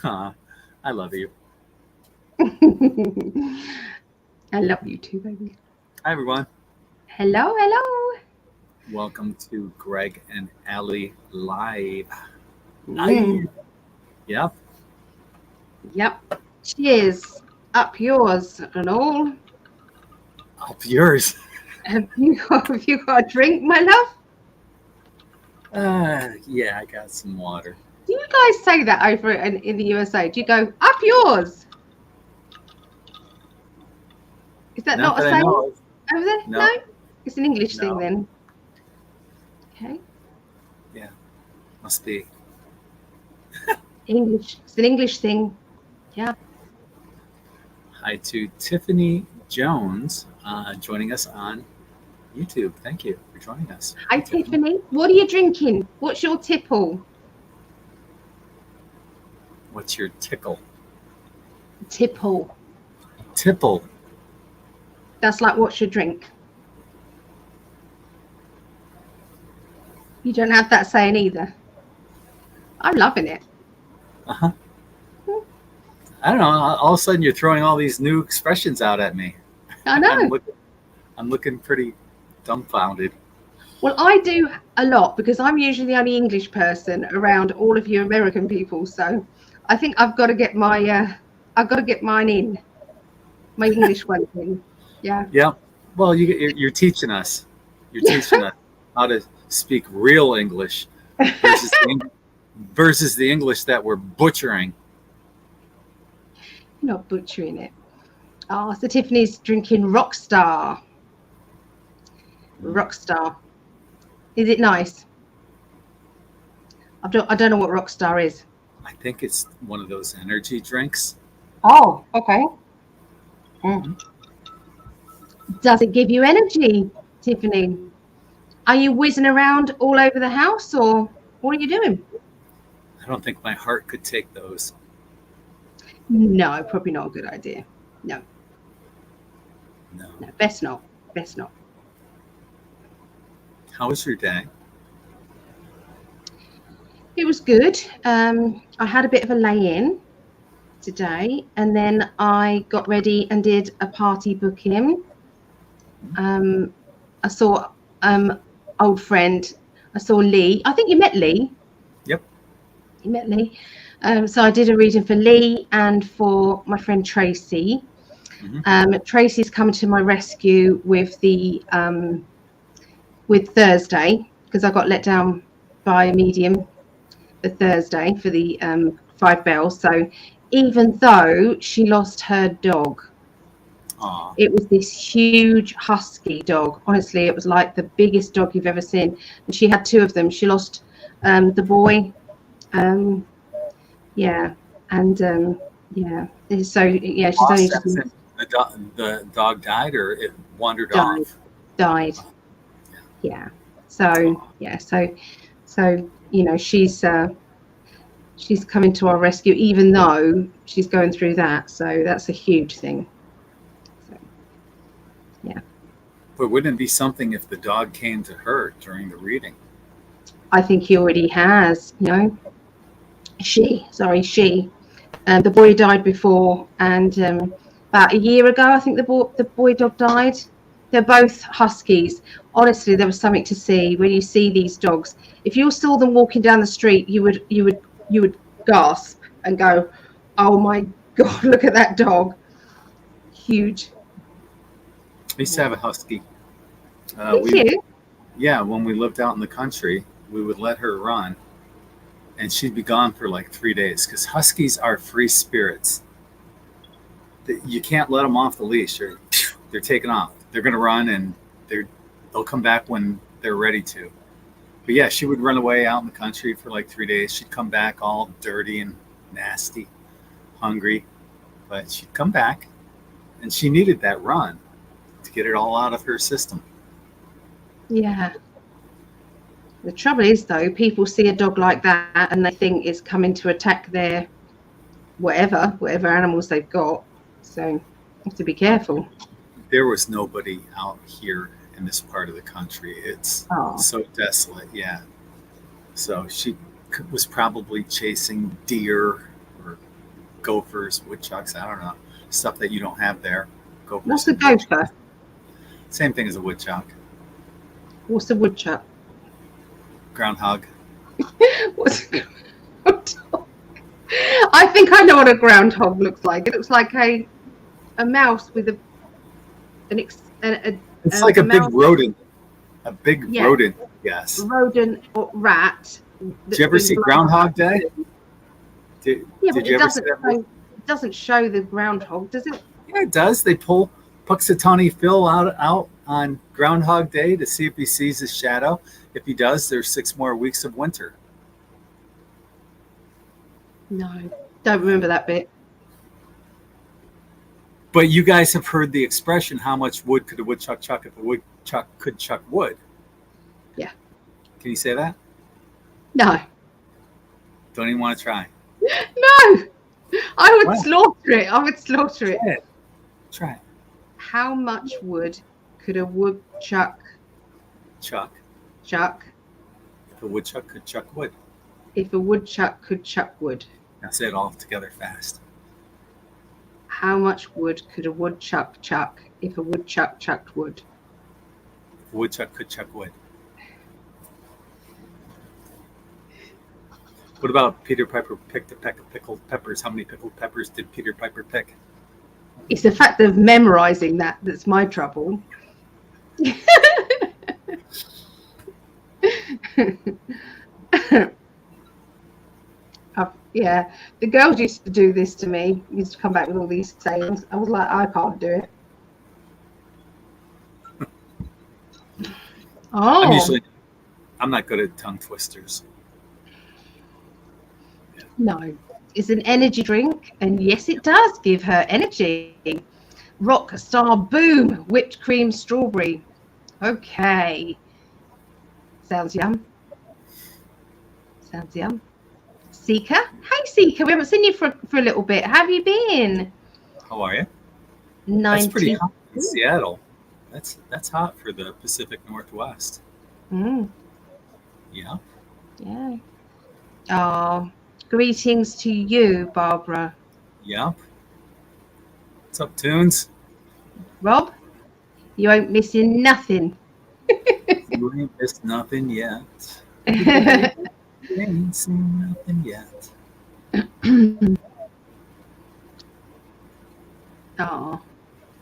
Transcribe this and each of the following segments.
Aw, I love you. I love you too, baby. Hi, everyone. Hello, hello. Welcome to Gregg and Ali Live. Mm, Live. Yep. yep. Cheers. Up yours and all. Up yours. Have you got a drink, my love? Yeah, I got some water. Do you guys say that over in the USA? Do you go up yours? Is that Not not a that I saying know of. over there? No, No, it's an English thing no. then. Okay, Yeah, must be. English. It's an English thing. Yeah. Hi to Tiffany Jones joining us on YouTube. Thank you for joining us. Hi, Hi, Tiffany. Tiffany. What are you drinking? What's your tipple? What's your tickle? Tipple. Tipple. That's like what's your drink? You don't have that saying either. I'm loving it. Uh huh. I don't know. All of a sudden, you're throwing all these new expressions out at me. I I'm know. looking. I'm looking pretty dumbfounded. Well, I do a lot because I'm usually the only English person around all of you American people. So I think I've got to get mine in, my English one in. Yeah. Yeah. Well, you're teaching us. You're teaching us how to speak real English versus versus the English that we're butchering. Not butchering it. Oh, so Tiffany's drinking Rockstar. Rockstar. Is it nice? I don't know what Rockstar is. I think it's one of those energy drinks. Oh, okay. Mm. Mhm. Does it give you energy, Tiffany? Are you whizzing around all over the house or what are you doing? I don't think my heart could take those. No, probably not a good idea. No, No. no, best not. Best not. How was your day? It was good. I had a bit of a lay-in today, and then I got ready and did a party booking. I saw old friend. I saw Lee. I think you met Lee. Yep. You met Lee. So I did a reading for Lee and for my friend Tracy. Mm-hmm. Tracy's coming to my rescue with the with Thursday because I got let down by a medium for Thursday for the 5 bells. So even though she lost her dog, Aw. it was this huge husky dog. Honestly, it was like the biggest dog you've ever seen. And she had 2 of them. She lost the boy. Yeah. And yeah. So yeah, she's only Lost just as in the dog died or it wandered died. off. Died. Yeah. So Aw. yeah. So you know she's coming to our rescue, even though she's going through that. So that's a huge thing. So yeah. But wouldn't it be something if the dog came to her during the reading? I think he already has. You know. She. The boy died before, and about a year ago, I think the boy dog died. They're both huskies. Honestly, there was something to see when you see these dogs. If you saw them walking down the street, you would gasp and go, "Oh my God, look at that dog! Huge." I used to have a husky. Did We you? Yeah, when we lived out in the country, we would let her run, and she'd be gone for like 3 days because huskies are free spirits. You can't let them off the leash, or they're taken off. They're gonna run, and they'll come back when they're ready to. But yeah, she would run away out in the country for like 3 days. She'd come back all dirty and nasty, hungry, but she'd come back, and she needed that run to get it all out of her system. Yeah. The trouble is, though, people see a dog like that and they think it's coming to attack their whatever animals they've got. So you have to be careful. There was nobody out here in this part of the country. It's Oh, so desolate. Yeah. So she was probably chasing deer or gophers, woodchucks, I don't know, stuff that you don't have there. Gophers. What's a gopher? Same thing as a woodchuck. What's a woodchuck? Groundhog. What's a groundhog? I think I know what a groundhog looks like. It looks like a mouse with It's like a big rodent. A big rodent, yes. Rodent or rat. Did you ever see Groundhog Day? Did you ever see that? It doesn't show the groundhog, does it? Yeah, it does. They pull Puxatawny Phil out on Groundhog Day to see if he sees his shadow. If he does, there's 6 more weeks of winter. No, don't remember that bit. But you guys have heard the expression, how much wood could a woodchuck chuck if a woodchuck could chuck wood? Yeah. Can you say that? No. Don't even want to try. No. I would slaughter it. I would slaughter it. Try it. How much wood could a woodchuck chuck? If a woodchuck could chuck wood. If a woodchuck could chuck wood. Now say it all together fast. How much wood could a woodchuck chuck if a woodchuck chucked wood? If a woodchuck could chuck wood. What about Peter Piper picked a peck of pickled peppers? How many pickled peppers did Peter Piper pick? It's the fact of memorizing that's my trouble. Yeah, the girls used to do this to me. Used to come back with all these sayings. I was like, I can't do it. Oh, I'm not good at tongue twisters. Yeah. No, it's an energy drink, and yes, it does give her energy. Rock star boom, whipped cream strawberry. Okay, sounds yum. Sounds yum. Seeker, hey Seeker, we haven't seen you for a little bit. How have you been? How are you? 19. That's pretty hot in Seattle. That's hot for the Pacific Northwest. Mm. Yeah. Yeah. Oh, greetings to you, Barbara. Yep. What's up, Tunes? Rob, you ain't missing nothing. You ain't missed nothing yet. You ain't seen nothing yet. Oh,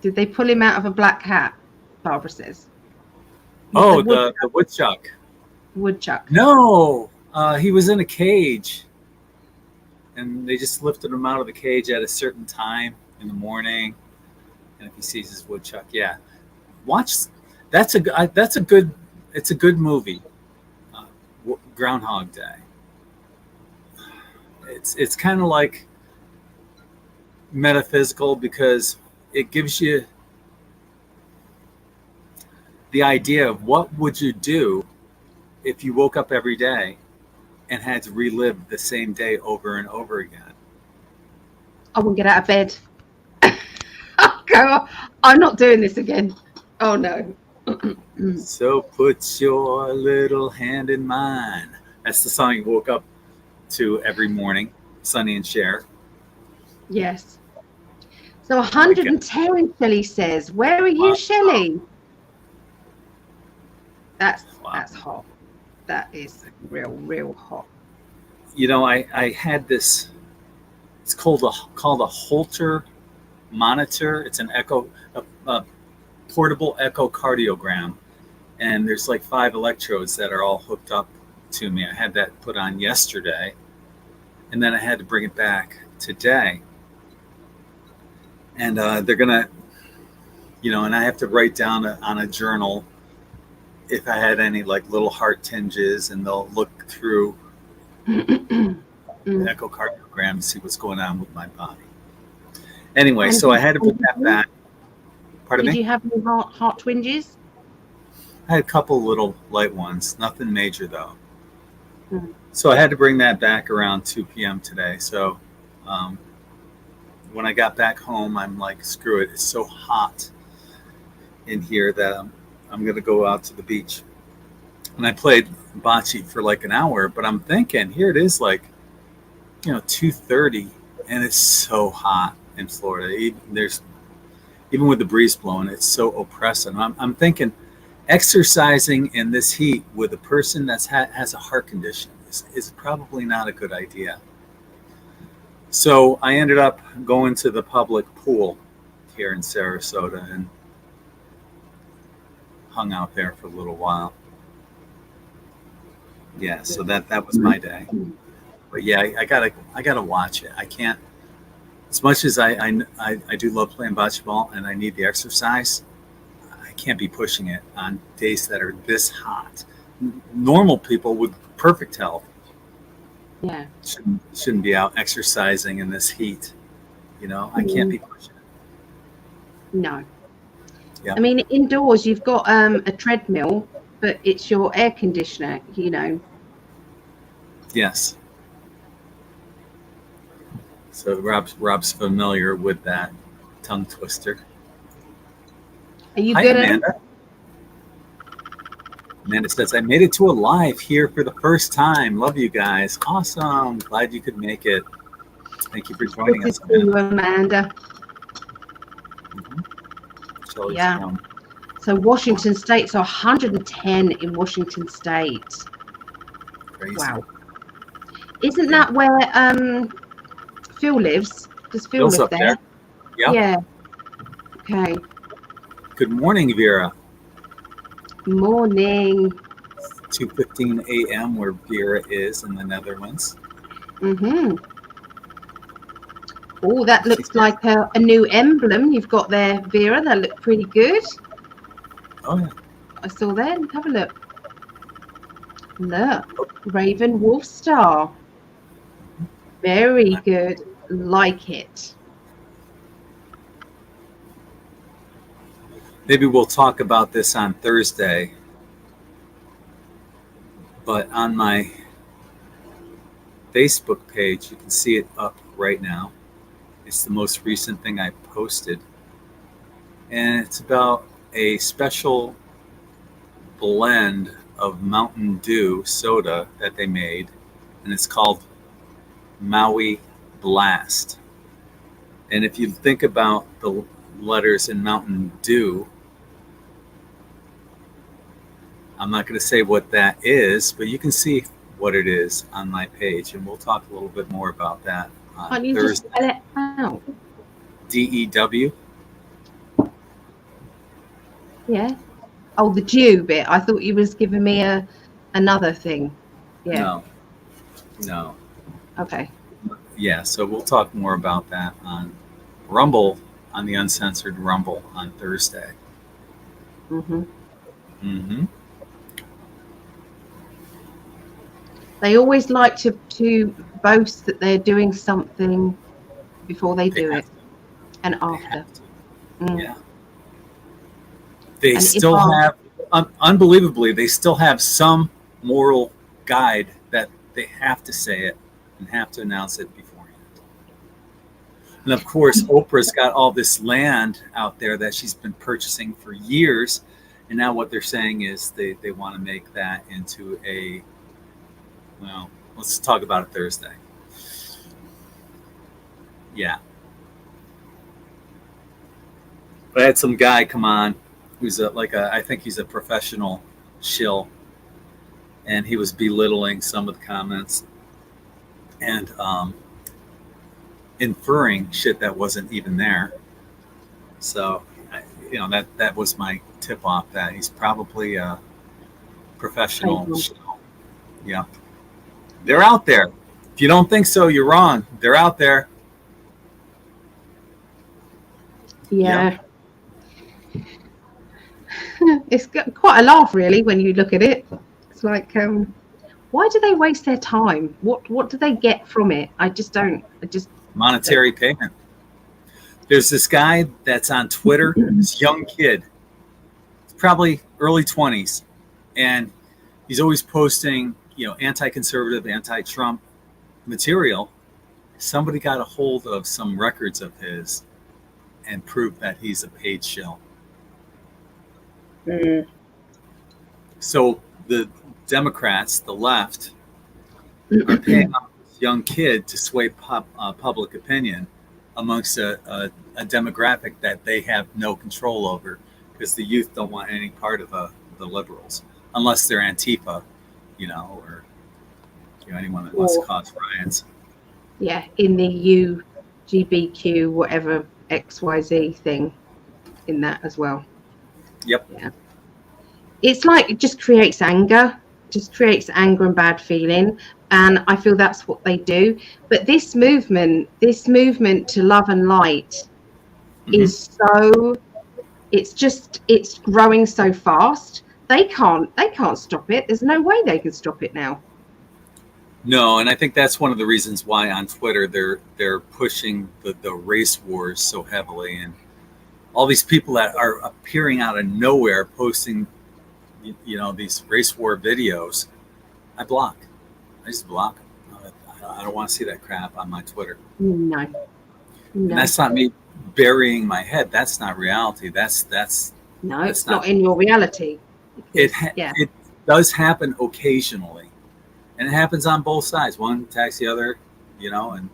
did they pull him out of a black hat? Barbara says. Oh, the woodchuck. Woodchuck. No, he was in a cage, and they just lifted him out of the cage at a certain time in the morning. And if he sees his woodchuck, yeah, watch. It's a good movie. Groundhog Day. It's kind of like metaphysical because it gives you the idea of what would you do if you woke up every day and had to relive the same day over and over again. I wouldn't get out of bed. I'm not doing this again. Oh no. So put your little hand in mine. That's the song you woke up to every morning, Sonny and Cher. Yes. So 110, Shelley says. Where are you, Shelley? That's hot. That is real hot. You know, I had this. It's called a Holter monitor. It's an a portable echocardiogram, and there's like 5 electrodes that are all hooked up to me. I had that put on yesterday, and then I had to bring it back today. And they're gonna, and I have to write down on a journal if I had any like little heart tinges, and they'll look through the echocardiogram to see what's going on with my body. Anyway, and so I had to put that back. Pardon me? Did you have any heart twinges? I had a couple little light ones, nothing major though. So I had to bring that back around 2 p.m. today. So when I got back home, I'm like, screw it. It's so hot in here that I'm going to go out to the beach. And I played bocce for like an hour, but I'm thinking, here it is like, 2:30, and it's so hot in Florida. Even with the breeze blowing, it's so oppressive. I'm thinking exercising in this heat with a person that has a heart condition is probably not a good idea. So I ended up going to the public pool here in Sarasota and hung out there for a little while. Yeah, so that was my day. But yeah, I gotta watch it. I can't. As much as I do love playing bocce ball and I need the exercise, I can't be pushing it on days that are this hot. Normal people with perfect health shouldn't be out exercising in this heat. I can't be pushing it. No. Yeah. I mean, indoors you've got a treadmill, but it's your air conditioner, Yes. So Rob's familiar with that tongue twister. Are you Hi, good Amanda. at it? Amanda says, I made it to a live here for the first time. Love you guys. Awesome. Glad you could make it. Thank you for joining us, Amanda. Mm-hmm. Yeah. So Washington State, so 110 in Washington State. Crazy. Wow. Isn't that where Phil lives? Does Phil live up there? Yep. Yeah. Okay. Good morning, Vera. Morning. 2:15 a.m. where Vera is in the Netherlands. Mm-hmm. Oh, that looks like a new emblem you've got there, Vera. That looked pretty good. Oh, yeah. I saw that. Have a look. Look. Raven Wolf Star. Very good. Like it. Maybe we'll talk about this on Thursday. But on my Facebook page, you can see it up right now. It's the most recent thing I posted. And it's about a special blend of Mountain Dew soda that they made. And it's called Maui Blast. And if you think about the letters in Mountain Dew, I'm not going to say what that is, but you can see what it is on my page. And we'll talk a little bit more about that on you Thursday. Just spell it out? DEW. Yeah. Oh, the Dew bit. I thought you was giving me another thing. Yeah. No. Okay. Yeah, so we'll talk more about that on Rumble, on the Uncensored Rumble on Thursday. Mm-hmm. Mm-hmm. They always like to boast that they're doing something before they do it and after. Yeah. They still have, unbelievably, they still have some moral guide that they have to say it and have to announce it beforehand. And of course, Oprah's got all this land out there that she's been purchasing for years. And now what they're saying is they want to make that into a, well, let's talk about it Thursday. Yeah. But I had some guy come on who's I think he's a professional shill, and he was belittling some of the comments and inferring shit that wasn't even there. So, that was my tip off that he's probably a professional shill. Yeah. They're out there. If you don't think so, you're wrong. They're out there. Yeah. It's got quite a laugh, really, when you look at it. It's like, why do they waste their time? What do they get from it? I just monetary payment. There's this guy that's on Twitter, this young kid, probably early 20s, and he's always posting, anti-conservative, anti-Trump material. Somebody got a hold of some records of his and proved that he's a paid shill. Mm. So the Democrats, the left, are paying off this young kid to sway public opinion amongst a demographic that they have no control over, because the youth don't want any part of the liberals, unless they're Antifa, or anyone that wants to cause riots. Yeah, in the UGBQ, whatever XYZ thing in that as well. Yep. Yeah. It's like it just creates anger and bad feeling. And I feel that's what they do. But this movement to love and light is it's growing so fast. They can't stop it. There's no way they can stop it now. No, and I think that's one of the reasons why on Twitter they're pushing the race wars so heavily, and all these people that are appearing out of nowhere posting, these race war videos. I just block them. I don't want to see that crap on my Twitter. No. And that's not me burying my head. That's not reality. That's it's not in your reality. It does happen occasionally. And it happens on both sides. One attacks the other, and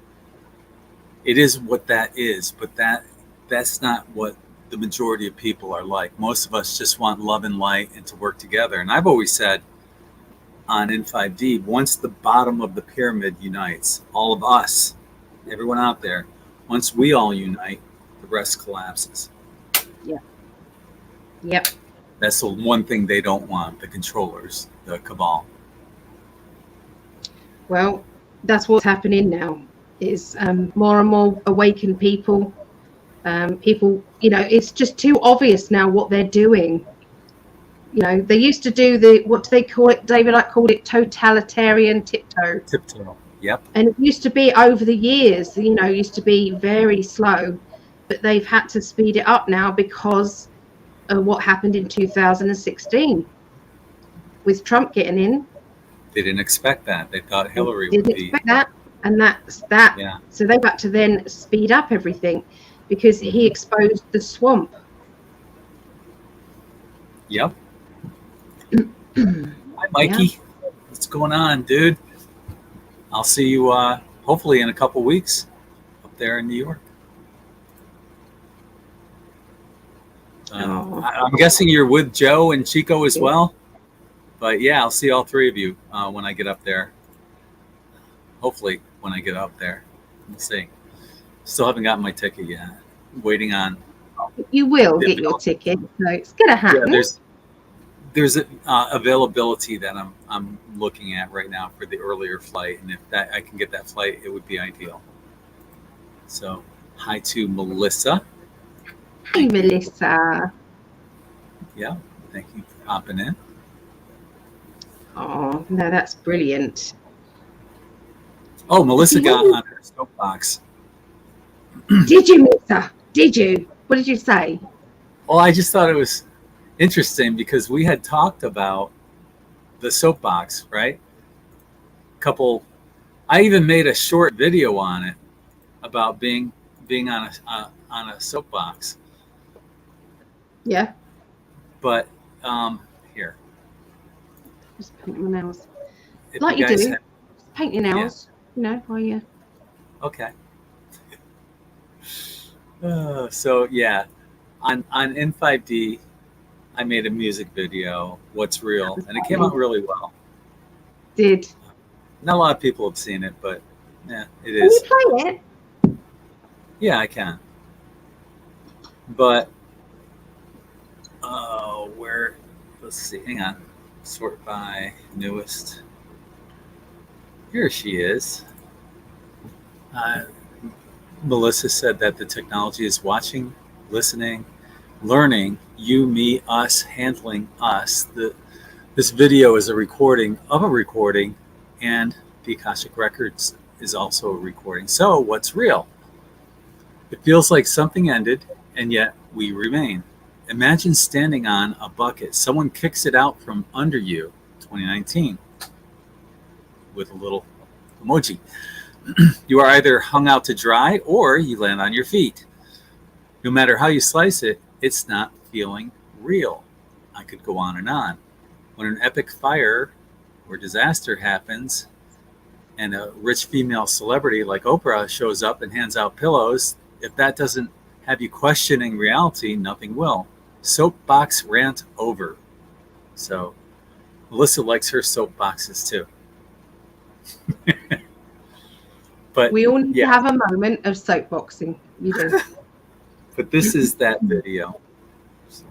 it is what that is. But that's not what the majority of people are like. Most of us just want love and light and to work together. And I've always said on In5D, once the bottom of the pyramid unites, all of us, everyone out there, once we all unite, the rest collapses. Yeah. Yep. That's the one thing they don't want, the controllers, the cabal. Well, that's what's happening now, is more and more awakened people. It's just too obvious now what they're doing. They used to do what do they call it? David, I called it totalitarian tiptoe. Tiptoe, yep. And it used to be over the years, used to be very slow, but they've had to speed it up now because of what happened in 2016 with Trump getting in. They didn't expect that. They thought Hillary would be. Didn't expect that, and that's that. Yeah. So they've had to then speed up everything because he exposed the swamp. Yep. Hi, Mikey. Yeah. What's going on, dude? I'll see you hopefully in a couple weeks up there in New York. I'm guessing you're with Joe and Chico as well. But yeah, I'll see all three of you when I get up there. Hopefully, when I get up there. We'll see. Still haven't gotten my ticket yet. Waiting on. You will get your ticket, so it's gonna happen. Yeah, there's availability that I'm looking at right now for the earlier flight, and if I can get that flight, it would be ideal. So, hi to Melissa. Hey, Melissa. Yeah, thank you for hopping in. Oh, no, that's brilliant. Oh, Melissa got on her soapbox. Did you, Melissa? Did you? What did you say? Well, I just thought it was interesting because we had talked about the soapbox, right? I even made a short video on it about being on a soapbox. Yeah. But here. Just paint my nails. Like you do. Paint your nails. Yeah. While you. Okay. So yeah, on In5D, I made a music video, What's Real, and it came out really well. Did. Not a lot of people have seen it, but yeah, it is. Can you play it? Yeah, I can. But let's see, hang on. Sort by newest. Here she is. Melissa said that the technology is watching, listening, learning, you, me, us, handling us. This video is a recording of a recording, and the Akashic Records is also a recording. So what's real? It feels like something ended, and yet we remain. Imagine standing on a bucket. Someone kicks it out from under you, 2019, with a little emoji. You are either hung out to dry or you land on your feet. No matter how you slice it, it's not feeling real. I could go on and on. When an epic fire or disaster happens, and a rich female celebrity like Oprah shows up and hands out pillows, if that doesn't have you questioning reality, nothing will. Soapbox rant over. So Melissa likes her soapboxes too. But we all need to have a moment of soapboxing. You do. But this is that video. So.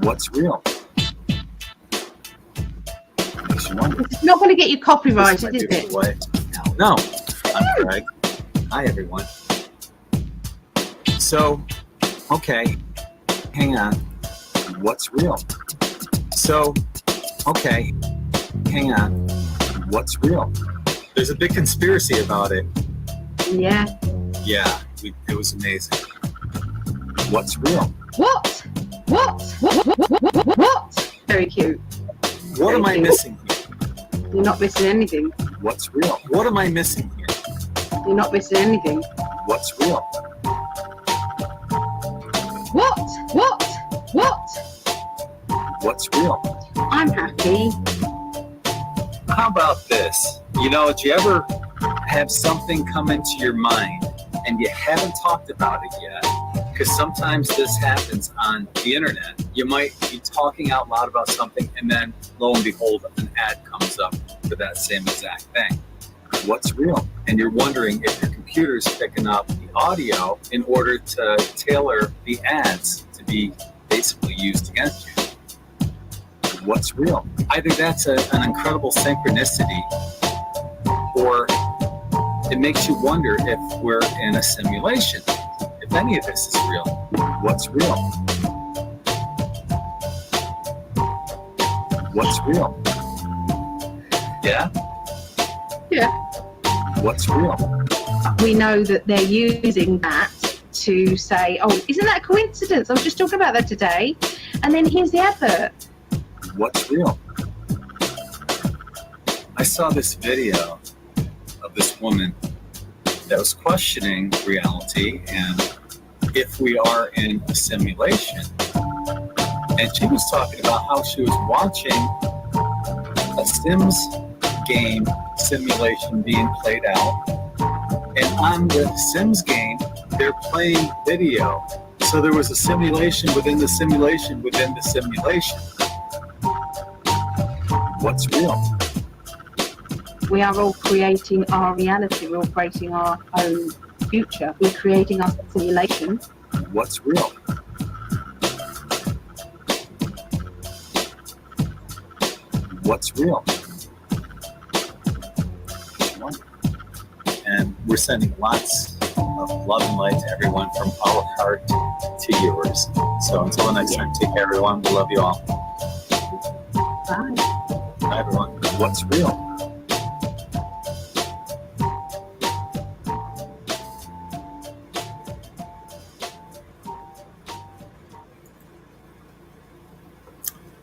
What's real? It's not going to get you copyrighted, is it? No. I'm Greg. Hi, everyone. So, okay, hang on. What's real? So, okay, hang on. What's real? There's a big conspiracy about it. Yeah. Yeah, it was amazing. What's real? What? Very cute. What am I missing here? You're not missing anything. What's real? What am I missing here? You're not missing anything. What's real? What? What's real? I'm happy. How about this? You know, did you ever have something come into your mind and you haven't talked about it yet? Because sometimes this happens on the internet. You might be talking out loud about something and then lo and behold, an ad comes up for that same exact thing. What's real? And you're wondering if your computer's picking up the audio in order to tailor the ads to be basically used against you. What's real? Either that's an incredible synchronicity, or it makes you wonder if we're in a simulation, if any of this is real. What's real? What's real? Yeah? Yeah. What's real? We know that they're using that to say, oh, isn't that a coincidence? I was just talking about that today. And then here's the advert. What's real? I saw this video of this woman that was questioning reality and if we are in a simulation. And she was talking about how she was watching a Sims game simulation being played out. And on the Sims game, they're playing video. So there was a simulation within the simulation within the simulation. What's real? We are all creating our reality. We're all creating our own future. We're creating our simulation. What's real? What's real? And we're sending lots of love and light to everyone from our heart to yours. So until the next time, take care, everyone. We love you all. Bye. Bye, everyone. What's real?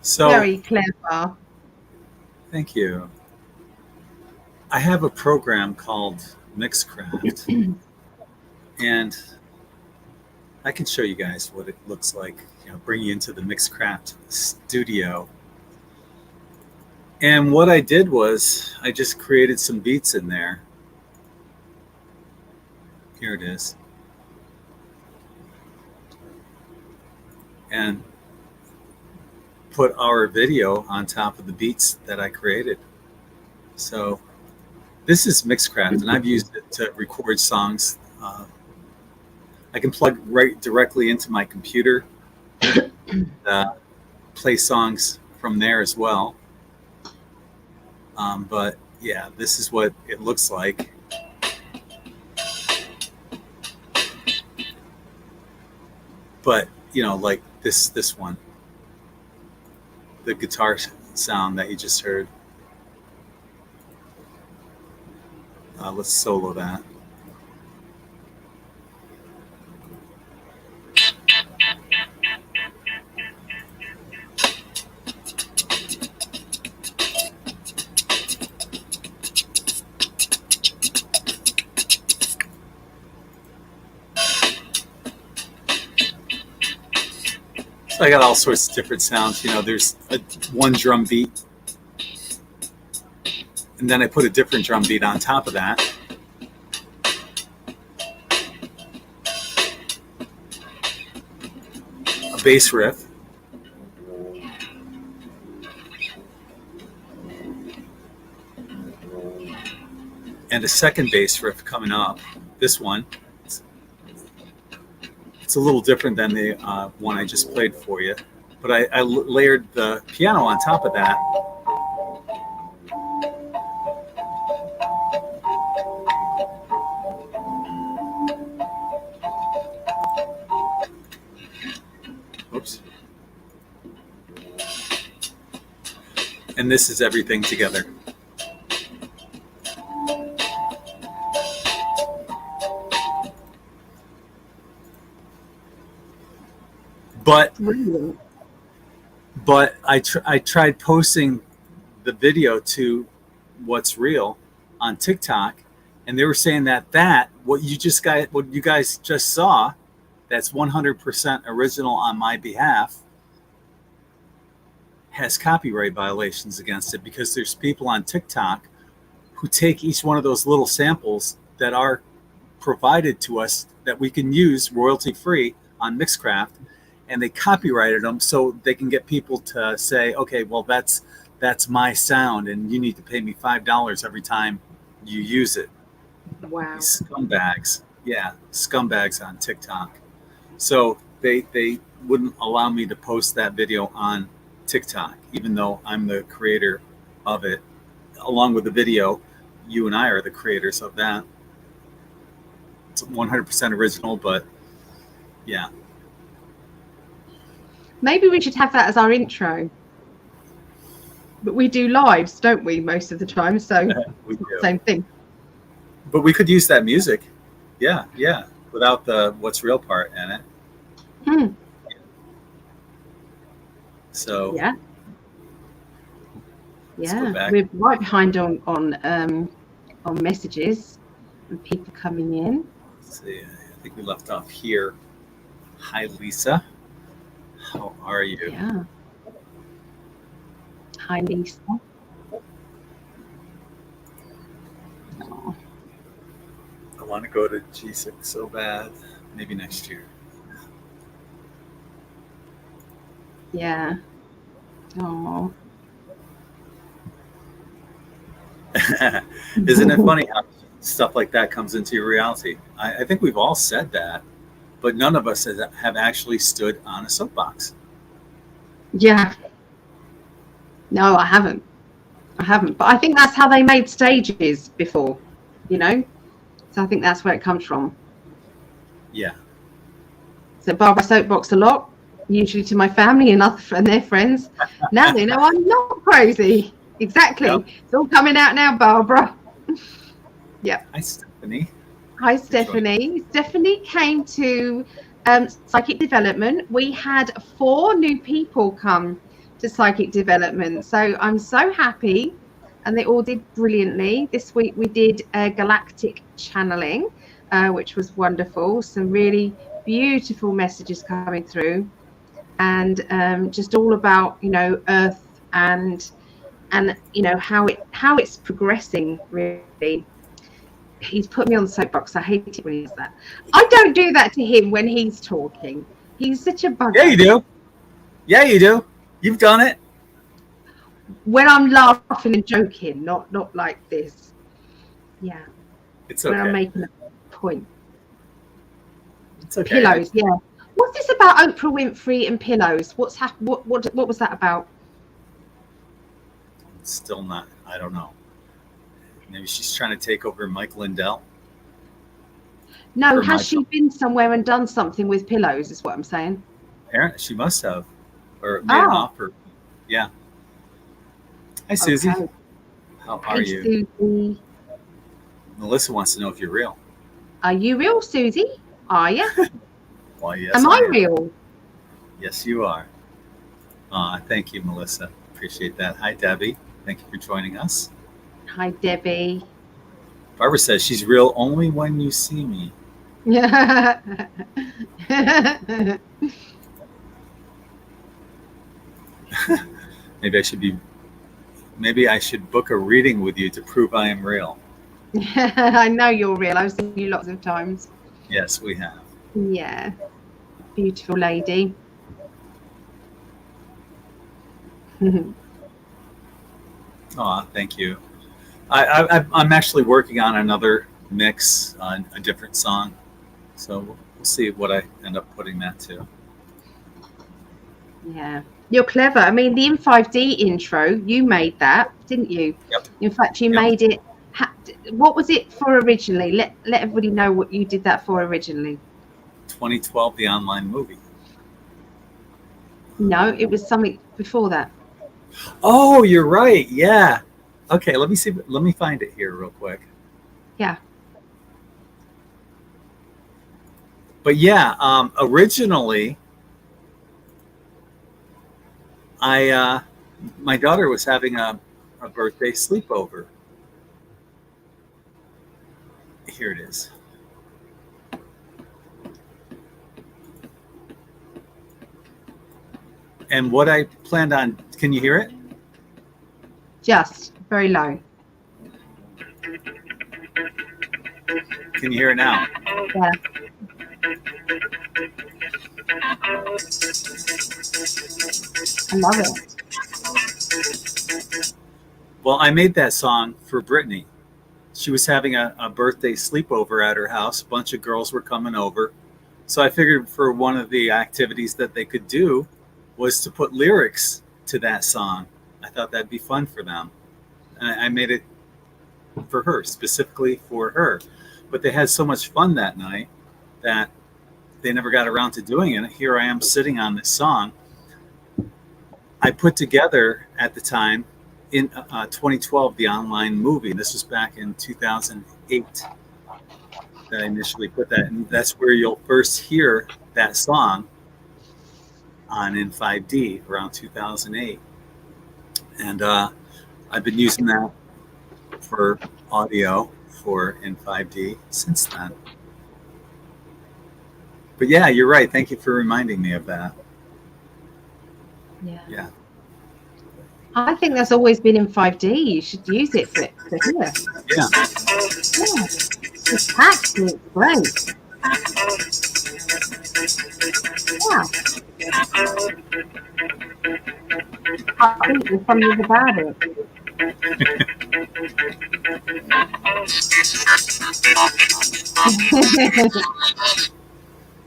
So, very clever. Thank you. I have a program called Mixcraft, and I can show you guys what it looks like. You know, bring you into the Mixcraft studio. And what I did was I just created some beats in there. Here it is. And put our video on top of the beats that I created. So this is Mixcraft, and I've used it to record songs. I can plug right directly into my computer, play songs from there as well. But yeah, this is what it looks like. But you know, like this one, the guitar sound that you just heard. Let's solo that. So I got all sorts of different sounds. You know, there's one drum beat, And then I put a different drum beat on top of that. A bass riff. And a second bass riff coming up. This one. It's a little different than the one I just played for you. But I layered the piano on top of that. Oops. And this is everything together. But I tried posting the video to What's Real on TikTok, and they were saying that what you guys just saw, that's 100% original on my behalf, has copyright violations against it, because there's people on TikTok who take each one of those little samples that are provided to us that we can use royalty free on Mixcraft, and they copyrighted them so they can get people to say, okay, well, that's my sound, and you need to pay me $5 every time you use it. Wow. These scumbags. Yeah, scumbags on TikTok. So they wouldn't allow me to post that video on TikTok, even though I'm the creator of it. Along with the video, you and I are the creators of that. It's 100% original, but yeah. Maybe we should have that as our intro. But we do lives, don't we, most of the time? So We do. Same thing. But we could use that music. Yeah, without the What's Real part in it. So Yeah. let's go back. We're right behind on messages and people coming in. Let's see, I think we left off here. Hi, Lisa. How are you? Yeah. Hi, Lisa. Oh. I want to go to G6 so bad. Maybe next year. Yeah. Oh. Isn't it funny how stuff like that comes into your reality? I think we've all said that, but none of us have actually stood on a soapbox. Yeah. No, I haven't. But I think that's how they made stages before, you know? So I think that's where it comes from. Yeah. So Barbara soapbox a lot, usually to my family and their friends. Now they know I'm not crazy. Exactly. Yep. It's all coming out now, Barbara. Yep. Hi, Stephanie. Hi, Stephanie. Stephanie came to Psychic Development. We had 4 new people come to Psychic Development. So I'm so happy. And they all did brilliantly. This week we did galactic channeling, which was wonderful. Some really beautiful messages coming through. And just all about, you know, Earth and you know, how it's progressing, really. He's put me on the soapbox. I hate it when he does that. I don't do that to him when he's talking. He's such a bugger. Yeah, you do. Yeah, you do. You've done it. When I'm laughing and joking, not like this. Yeah. It's okay. When I'm making a point. It's okay. Pillows, yeah. What's this about Oprah Winfrey and pillows? What's happened? What was that about? Still not. I don't know. Maybe she's trying to take over Mike Lindell. No, has she been somewhere and done something with pillows, is what I'm saying. Apparently, she must have. Or made an offer. Yeah. Hi, Susie. Okay. How are you? Susie. Melissa wants to know if you're real. Are you real, Susie? Are you? Well, yes. Am I real? Yes, you are. Thank you, Melissa. Appreciate that. Hi, Debbie. Thank you for joining us. Hi, Debbie. Barbara says she's real only when you see me. Yeah. Maybe I should be Maybe I should book a reading with you to prove I am real. I know you're real. I've seen you lots of times. Yes, we have. Yeah, beautiful lady. Oh, thank you. I'm actually working on another mix on a different song, so we'll see what I end up putting that to. Yeah, you're clever. I mean, the In5D intro, you made that, didn't you? Yep. In fact, you made it. What was it for originally? Let everybody know what you did that for originally. 2012, the online movie. No, it was something before that. Oh, you're right. Yeah. Okay, let me see. Let me find it here real quick. Yeah. But yeah, originally, my daughter was having a birthday sleepover. Here it is. And what I planned on, can you hear it? Just very low. Can you hear it now? Yeah. I love it. Well, I made that song for Brittany. She was having a birthday sleepover at her house. A bunch of girls were coming over. So I figured for one of the activities that they could do was to put lyrics to that song. I thought that'd be fun for them. And I made it for her, specifically for her. But they had so much fun that night that they never got around to doing it. Here I am sitting on this song. I put together at the time in 2012 the online movie. This was back in 2008 that I initially put that, and that's where you'll first hear that song on In5D around 2008. And I've been using that for audio for In5D since then. But yeah, you're right. Thank you for reminding me of that. Yeah. I think that's always been in 5D. You should use it for here. Yeah. Yeah. It's packed and it's great. Yeah. I think there's something about it.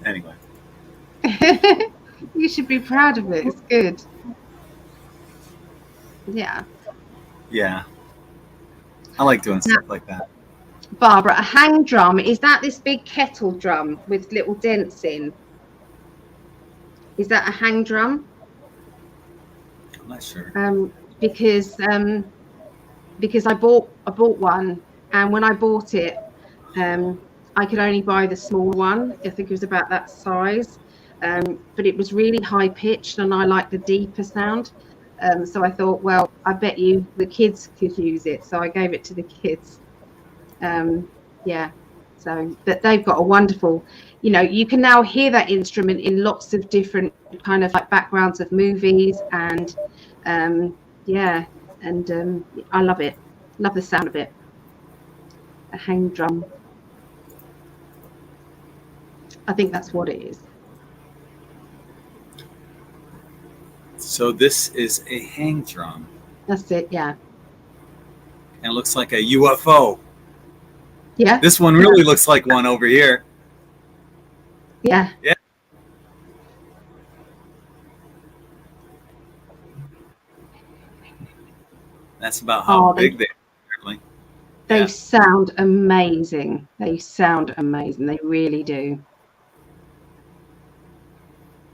Anyway. You should be proud of it. It's good. Yeah. Yeah. I like doing stuff like that. Barbara, a hang drum, is that this big kettle drum with little dents in? Is that a hang drum? I'm not sure. Because I bought one, and when I bought it, I could only buy the small one. I think it was about that size, but it was really high pitched, and I like the deeper sound. So I thought, well, I bet the kids could use it. So I gave it to the kids. Yeah. So, but they've got a wonderful, you can now hear that instrument in lots of different kind of like backgrounds of movies, and yeah, and I love it. Love the sound of it. A hang drum. I think that's what it is. So this is a hang drum. That's it, yeah. And it looks like a UFO. Yeah. This one really looks like one over here. Yeah. Yeah. That's about how big they are, apparently. They sound amazing. They sound amazing. They really do.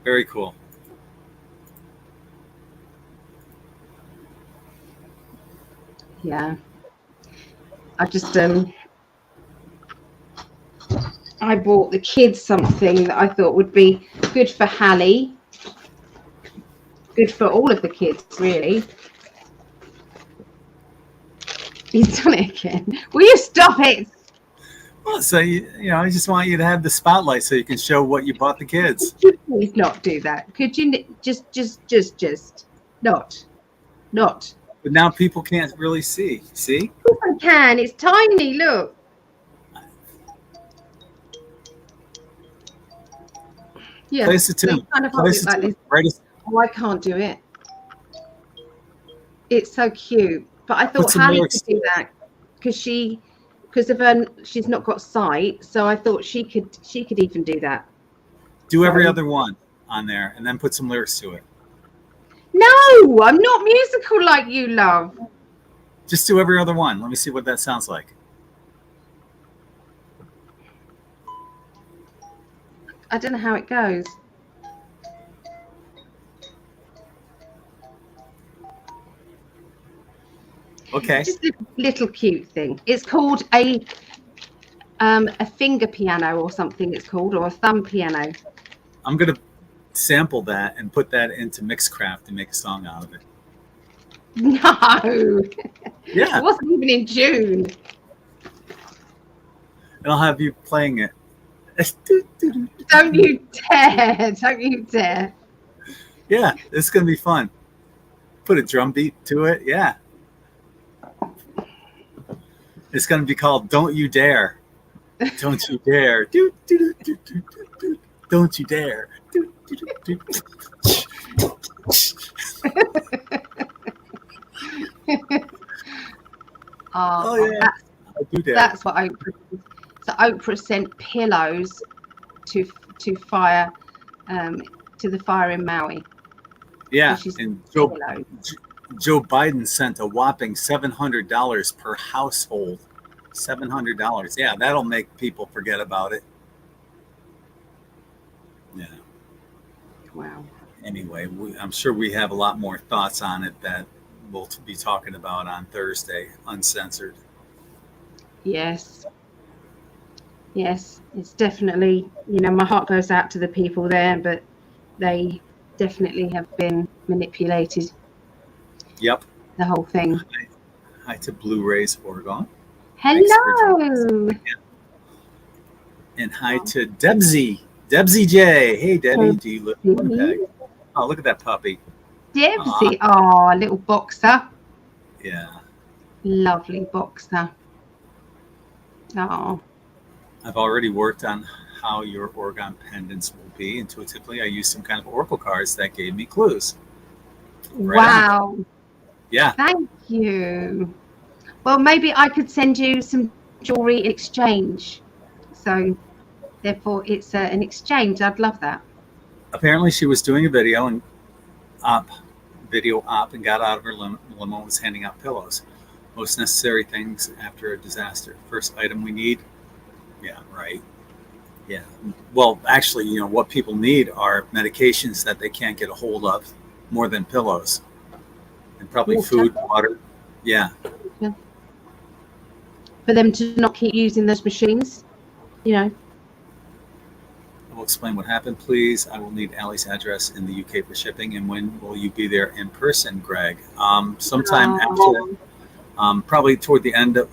Very cool. Yeah. I just I bought the kids something that I thought would be good for Hallie. Good for all of the kids, really. He's done it again. Will you stop it? Well, so I just want you to have the spotlight so you can show what you bought the kids. Could you please not do that? Could you just not? But now people can't really see. See? Of course I can. It's tiny. Look. Yeah. Play us a So tune. you kind of Play hold us it a like tune. this. Write us. Oh, I can't do it. It's so cute. But I Put thought some Hallie lyrics could do that because of her, she's not got sight. So I thought she could even do that. Do every other one on there, and then put some lyrics to it. No, I'm not musical like you, love. Just do every other one. Let me see what that sounds like. I don't know how it goes. Okay. Just a little cute thing. It's called a finger piano or something. It's called, or a thumb piano. I'm gonna sample that and put that into Mixcraft and make a song out of it. No. Yeah. It wasn't even in June. And I'll have you playing it. Don't you dare. Don't you dare. Yeah, it's going to be fun. Put a drum beat to it. Yeah. It's going to be called Don't You Dare. Don't you dare. Don't you dare. Oh, yeah. That's what Oprah did. So Oprah sent pillows to fire to the fire in Maui. Yeah, and Joe Biden sent a whopping $700 per household. $700. Yeah, that'll make people forget about it. Yeah. Wow. Anyway, I'm sure we have a lot more thoughts on it that we'll be talking about on Thursday, uncensored. Yes. Yes, it's definitely, my heart goes out to the people there, but they definitely have been manipulated. Yep. The whole thing. Hi to Blu-rays Oregon. Hello. And hi to Debsy J. Hey, Debbie, do you live in Winnipeg? Oh, look at that puppy. Debsy. Oh, little boxer. Yeah. Lovely boxer. Oh. I've already worked on how your Oregon pendants will be. Intuitively, I used some kind of oracle cards that gave me clues. Right wow. On. Yeah. Thank you. Well, maybe I could send you some jewelry in exchange. So, therefore, it's an exchange. I'd love that. Apparently, she was doing a video and got out of her limo and was handing out pillows. Most necessary things after a disaster. First item we need. Yeah, right. Yeah. Well, actually, what people need are medications that they can't get a hold of more than pillows. And probably food, water. Yeah. For them to not keep using those machines, I will explain what happened, please. I will need Allie's address in the UK for shipping. And when will you be there in person, Greg? Sometime after, probably toward the end of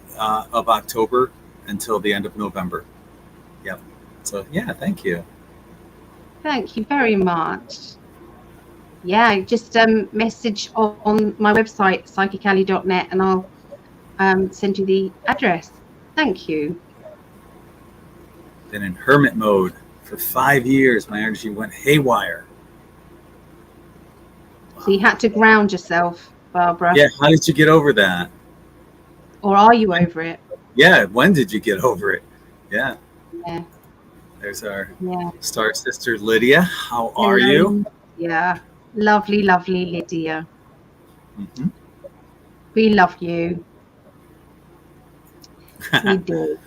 October until the end of November. Yep. So, yeah, thank you. Thank you very much. Yeah, just message on my website, PsychicAlly.net, and I'll send you the address. Thank you. Been in hermit mode for 5 years. My energy went haywire. Wow. So you had to ground yourself, Barbara. Yeah, how did you get over that? Or are you over it? Yeah, when did you get over it? Yeah. Yeah. There's our star sister, Lydia. How are you? Yeah. Lovely, lovely Lydia. Mm-hmm. We love you. We do.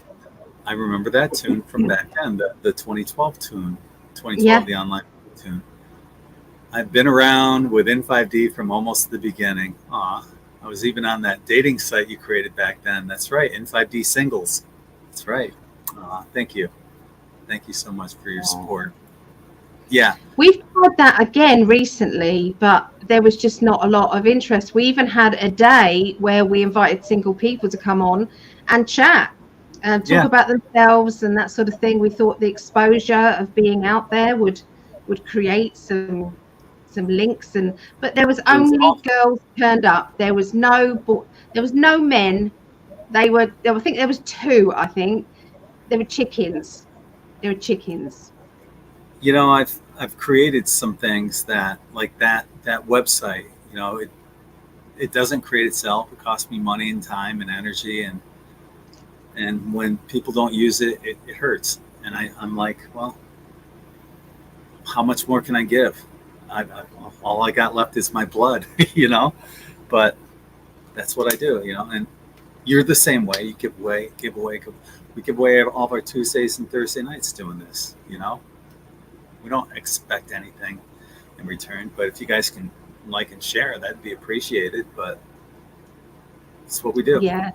I remember that tune from back then, the 2012 tune. 2012, the online tune. I've been around with In5D from almost the beginning. Aw. I was even on that dating site you created back then. That's right, In5D Singles. That's right. Thank you. Thank you so much for your support. Yeah. We've had that again recently, but there was just not a lot of interest. We even had a day where we invited single people to come on and chat and talk about themselves and that sort of thing. We thought the exposure of being out there would create some some links, but there was only girls turned up. There was no men. I think there was two. I think there were chickens. You know, I've created some things that, like that website, you know, it doesn't create itself. It costs me money and time and energy, and when people don't use it, it hurts. And I'm like, well, how much more can I give? All I got left is my blood, you know, but that's what I do, you know. And you're the same way. You give away. We give away all of our Tuesdays and Thursday nights doing this, you know. We don't expect anything in return, but if you guys can like and share, that'd be appreciated. But it's what we do. Yeah,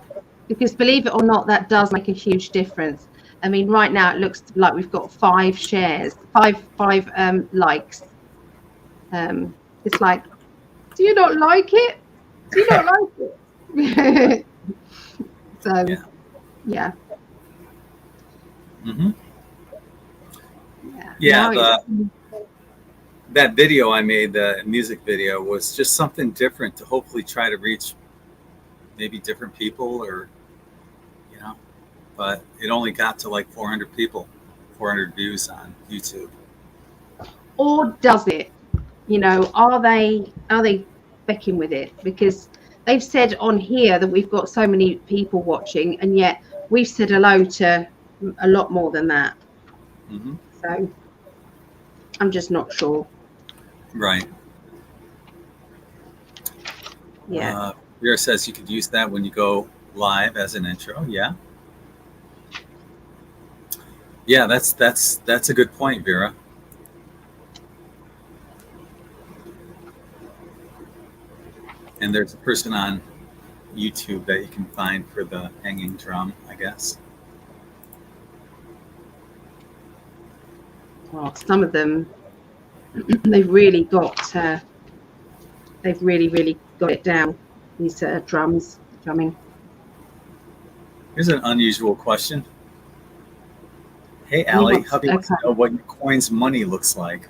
because believe it or not, that does make a huge difference. I mean, right now it looks like we've got 5 shares, five likes. It's like, do you not like it? Do you not like it? So, yeah. Mm-hmm. Yeah, that video I made, the music video, was just something different to hopefully try to reach maybe different people, or, you know, but it only got to like 400 people, 400 views on YouTube. Or does it? You know, are they becking with it? Because they've said on here that we've got so many people watching, and yet we've said hello to a lot more than that. Mm-hmm. So I'm just not sure. Right. Yeah. Vera says you could use that when you go live as an intro. Yeah. Yeah, that's a good point, Vera. And there's a person on YouTube that you can find for the hanging drum, I guess. Well, some of them, they've really got it down. These drumming. Here's an unusual question. Hey, Ali, hubby wants to know what your coin's money looks like.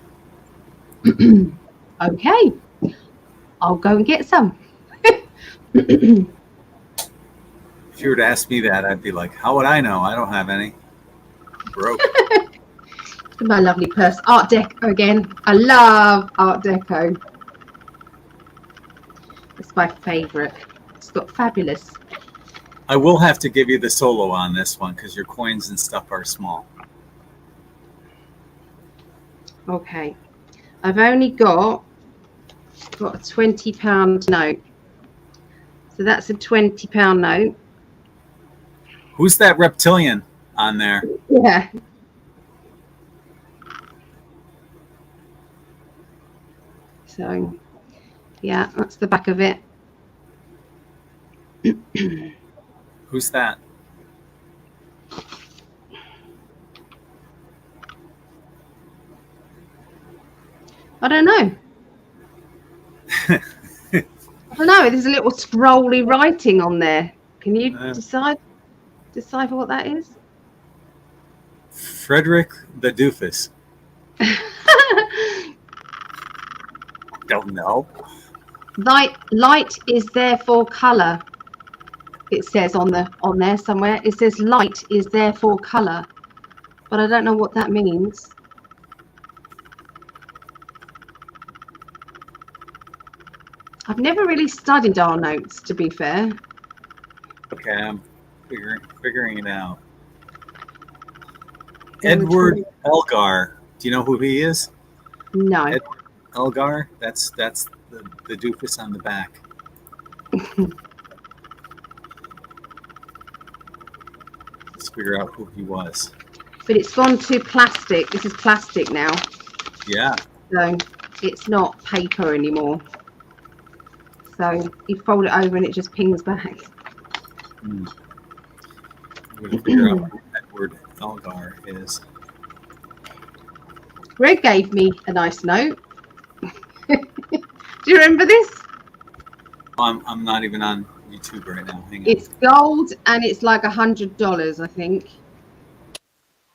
Okay, I'll go and get some. If you were to ask me that, I'd be like, how would I know? I don't have any. Broke. My lovely purse. Art Deco again. I love Art Deco. It's my favourite. It's got fabulous. I will have to give you the solo on this one because your coins and stuff are small. Okay. I've only got a £20 note. So that's a £20 note. Who's that reptilian on there? Yeah. So, yeah, that's the back of it. Who's that? I don't know. I don't know. There's a little scrolly writing on there. Can you decipher what that is? Frederick the Doofus. Don't know. Light is therefore color. It says on there somewhere. It says light is therefore color, but I don't know what that means. I've never really studied our notes, to be fair. Okay, I'm figuring it out. Edward Elgar. Do you know who he is? No. Edward Elgar. That's the doofus on the back. Let's figure out who he was. But it's gone to plastic. This is plastic now. Yeah. So it's not paper anymore. So you fold it over and it just pings back. I'm going to figure out who Edward Elgar is. Greg gave me a nice note. Do you remember this? I'm not even on YouTube right now. Hang on. It's gold and it's like $100, I think.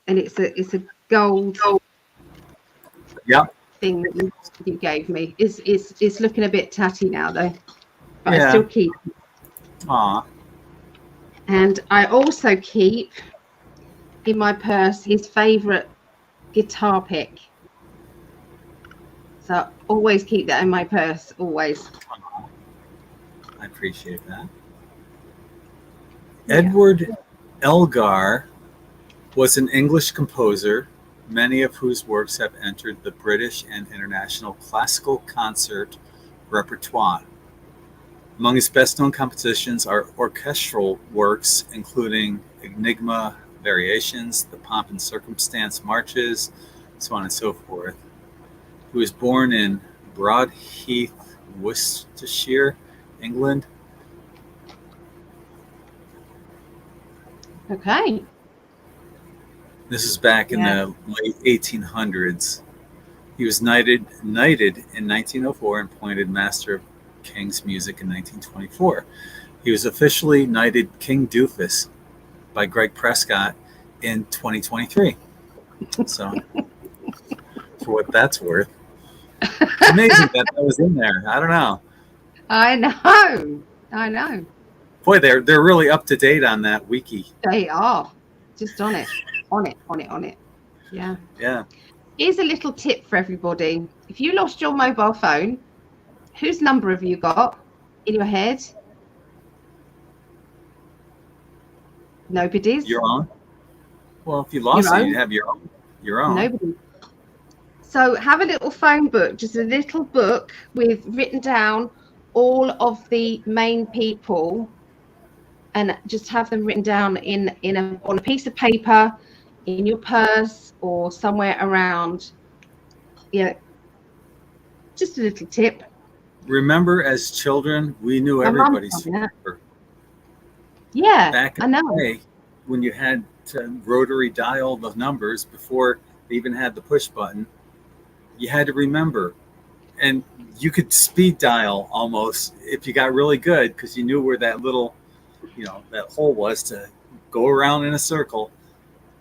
And it's a gold. Yep. thing that you gave me. It's looking a bit tatty now though, but Yeah. I still keep it. Aw. And I also keep in my purse his favorite guitar pick. So I always keep that in my purse, always. I appreciate that. Yeah. Edward Elgar was an English composer, many of whose works have entered the British and international classical concert repertoire. Among his best-known compositions are orchestral works, including Enigma Variations, the Pomp and Circumstance Marches, so on and so forth. He was born in Broadheath, Worcestershire, England. Okay. This is back in the late 1800s. He was knighted in 1904 and appointed Master of King's Music in 1924. He was officially knighted King Doofus by Greg Prescott in 2023. So, for what that's worth. It's amazing that was in there. I don't know. I know. Boy, they're really up to date on that wiki. They are just on it. Yeah. Yeah. Here's a little tip for everybody. If you lost your mobile phone, whose number have you got in your head? Nobody's. Your own? Well, if you lost it, you'd have your own. Nobody. So have a little phone book, just a little book with written down all of the main people, and just have them written down on a piece of paper, in your purse or somewhere around. Yeah. Just a little tip. Remember, as children, we knew everybody's number. Yeah, back in the day, when you had to rotary dial the numbers before they even had the push button, you had to remember. And you could speed dial almost if you got really good, because you knew where that little, that hole was to go around in a circle.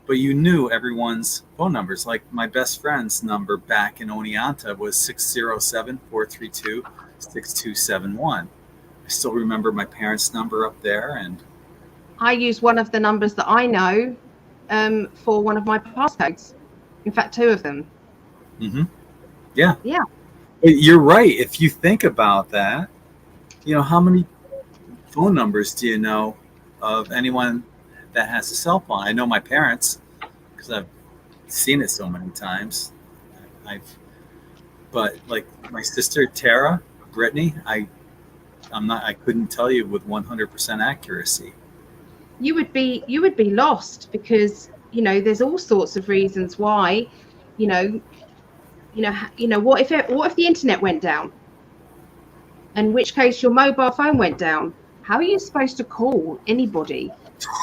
But you knew everyone's phone numbers. Like my best friend's number back in Oneonta was 607-432-6271. I still remember my parents' number up there. And I use one of the numbers that I know for one of my passcodes. In fact, two of them. Mm-hmm. Yeah. Yeah. But you're right. If you think about that, how many phone numbers do you know of anyone that has a cell phone? I know my parents because I've seen it so many times. But like my sister Tara, Brittany, I couldn't tell you with 100% accuracy. You would be lost because there's all sorts of reasons why. What if the internet went down? In which case your mobile phone went down. How are you supposed to call anybody?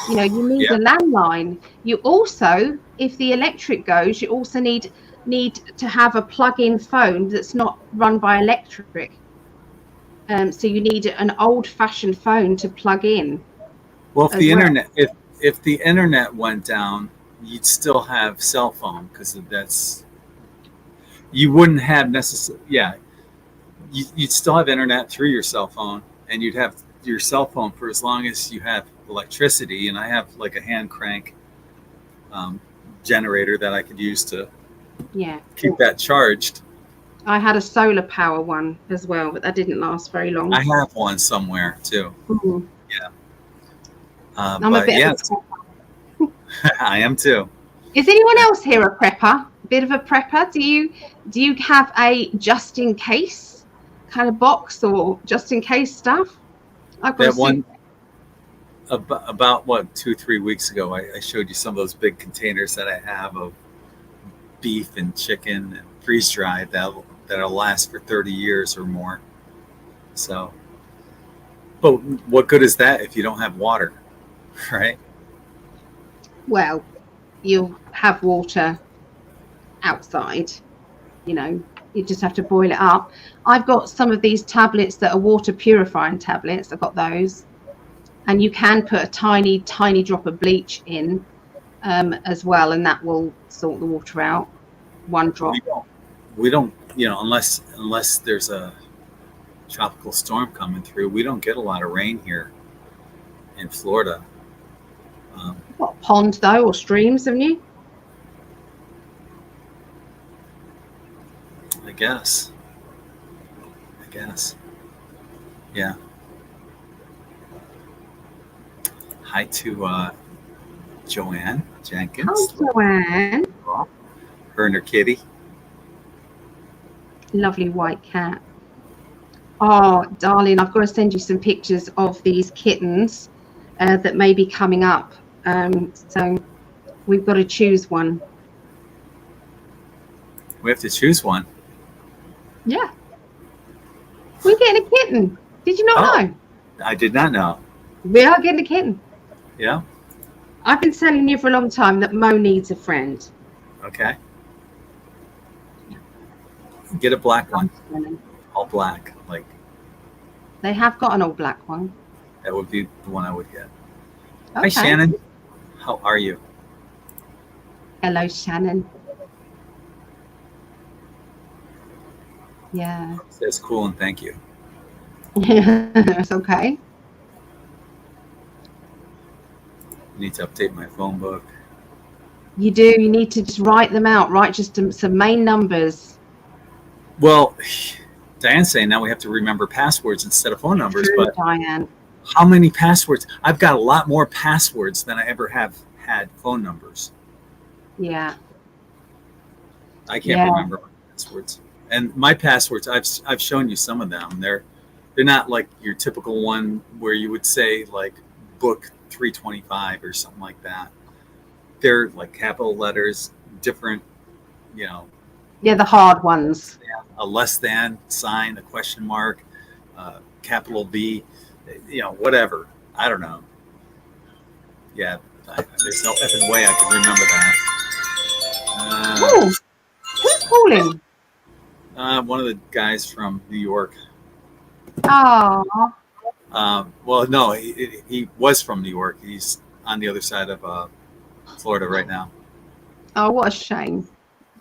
You need a landline. You also, if the electric goes, you also need to have a plug-in phone that's not run by electric. So you need an old-fashioned phone to plug in. Well, if the internet, if the internet went down, you'd still have cell phone because you wouldn't have necessarily. Yeah, you'd still have internet through your cell phone, and you'd have your cell phone for as long as you have electricity. And I have like a hand crank generator that I could use to keep that charged. I had a solar power one as well, but that didn't last very long. I have one somewhere too. Mm-hmm. Yeah. I'm a bit of a prepper. I am too. Is anyone else here a prepper? A bit of a prepper? Do you have a just in case kind of box or just in case stuff? I've got that one about 2-3 weeks ago. I showed you some of those big containers that I have of beef and chicken and freeze dried that'll last for 30 years or more. So, but what good is that if you don't have water, right? Well, you'll have water outside, you just have to boil it up. I've got some of these tablets that are water purifying tablets. I've got those, and you can put a tiny drop of bleach in as well, and that will sort the water out. One drop. we don't, unless there's a tropical storm coming through, we don't get a lot of rain here in Florida. What, a pond though, or streams, haven't you? I guess. Yeah. Hi to Joanne Jenkins. Oh, Joanne. Her and her kitty. Lovely white cat. Oh, darling, I've got to send you some pictures of these kittens that may be coming up. So we've got to choose one. We have to choose one. Yeah. We're getting a kitten. Did you not know? I did not know. We are getting a kitten. Yeah. I've been telling you for a long time that Mo needs a friend. Okay. Get a black one. All black. Like, they have got an all black one. that would be the one I would get. Okay. Hi, Shannon. How are you? Hello, Shannon. Yeah. It says cool and thank you. It's okay. I need to update my phone book. You do. You need to just write them out. Write just some main numbers. Well, Diane's saying now we have to remember passwords instead of phone numbers. True, but Diane. how many passwords? I've got a lot more passwords than I ever have had phone numbers. Yeah. I can't remember my passwords. And my passwords, I've shown you some of them. They're not like your typical one where you would say like book 325 or something like that. They're like capital letters, different, Yeah, the hard ones. a less than sign, a question mark, capital V, whatever. I don't know. Yeah, there's no effing way I can remember that. Oh, who's calling? One of the guys from New York. Oh, Well, no, he was from New York. He's on the other side of Florida right now. oh, what a shame.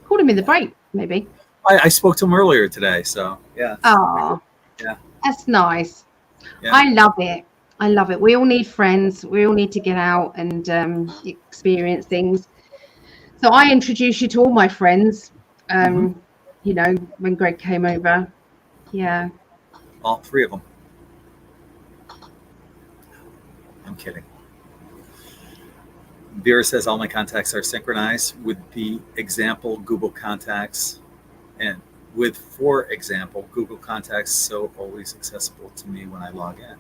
Called him in the break, maybe. I spoke to him earlier today, so yeah. Oh, Yeah. That's nice. Yeah. I love it. I love it. We all need friends. We all need to get out and experience things. So I introduced you to all my friends, when Greg came over. Yeah. All three of them. I'm kidding. Vera says all my contacts are synchronized with the example Google Contacts, and with, for example, Google Contacts so always accessible to me when I log in. Okay.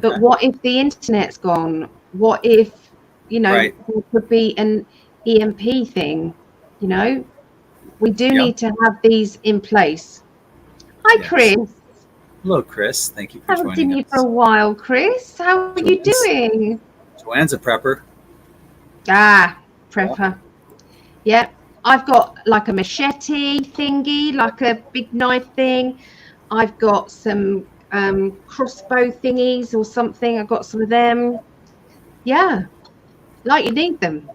But what if the internet's gone? What if, Right. there could be an EMP thing? We do need to have these in place. Hi, Yes. Chris. Hello, Chris. Thank you for Haven't seen joining you us. for a while, Chris. How are you doing? Joanne's a prepper. Prepper. Yeah, I've got like a machete thingy, like a big knife thing. I've got some crossbow thingies or something. I've got some of them. Yeah, like you need them.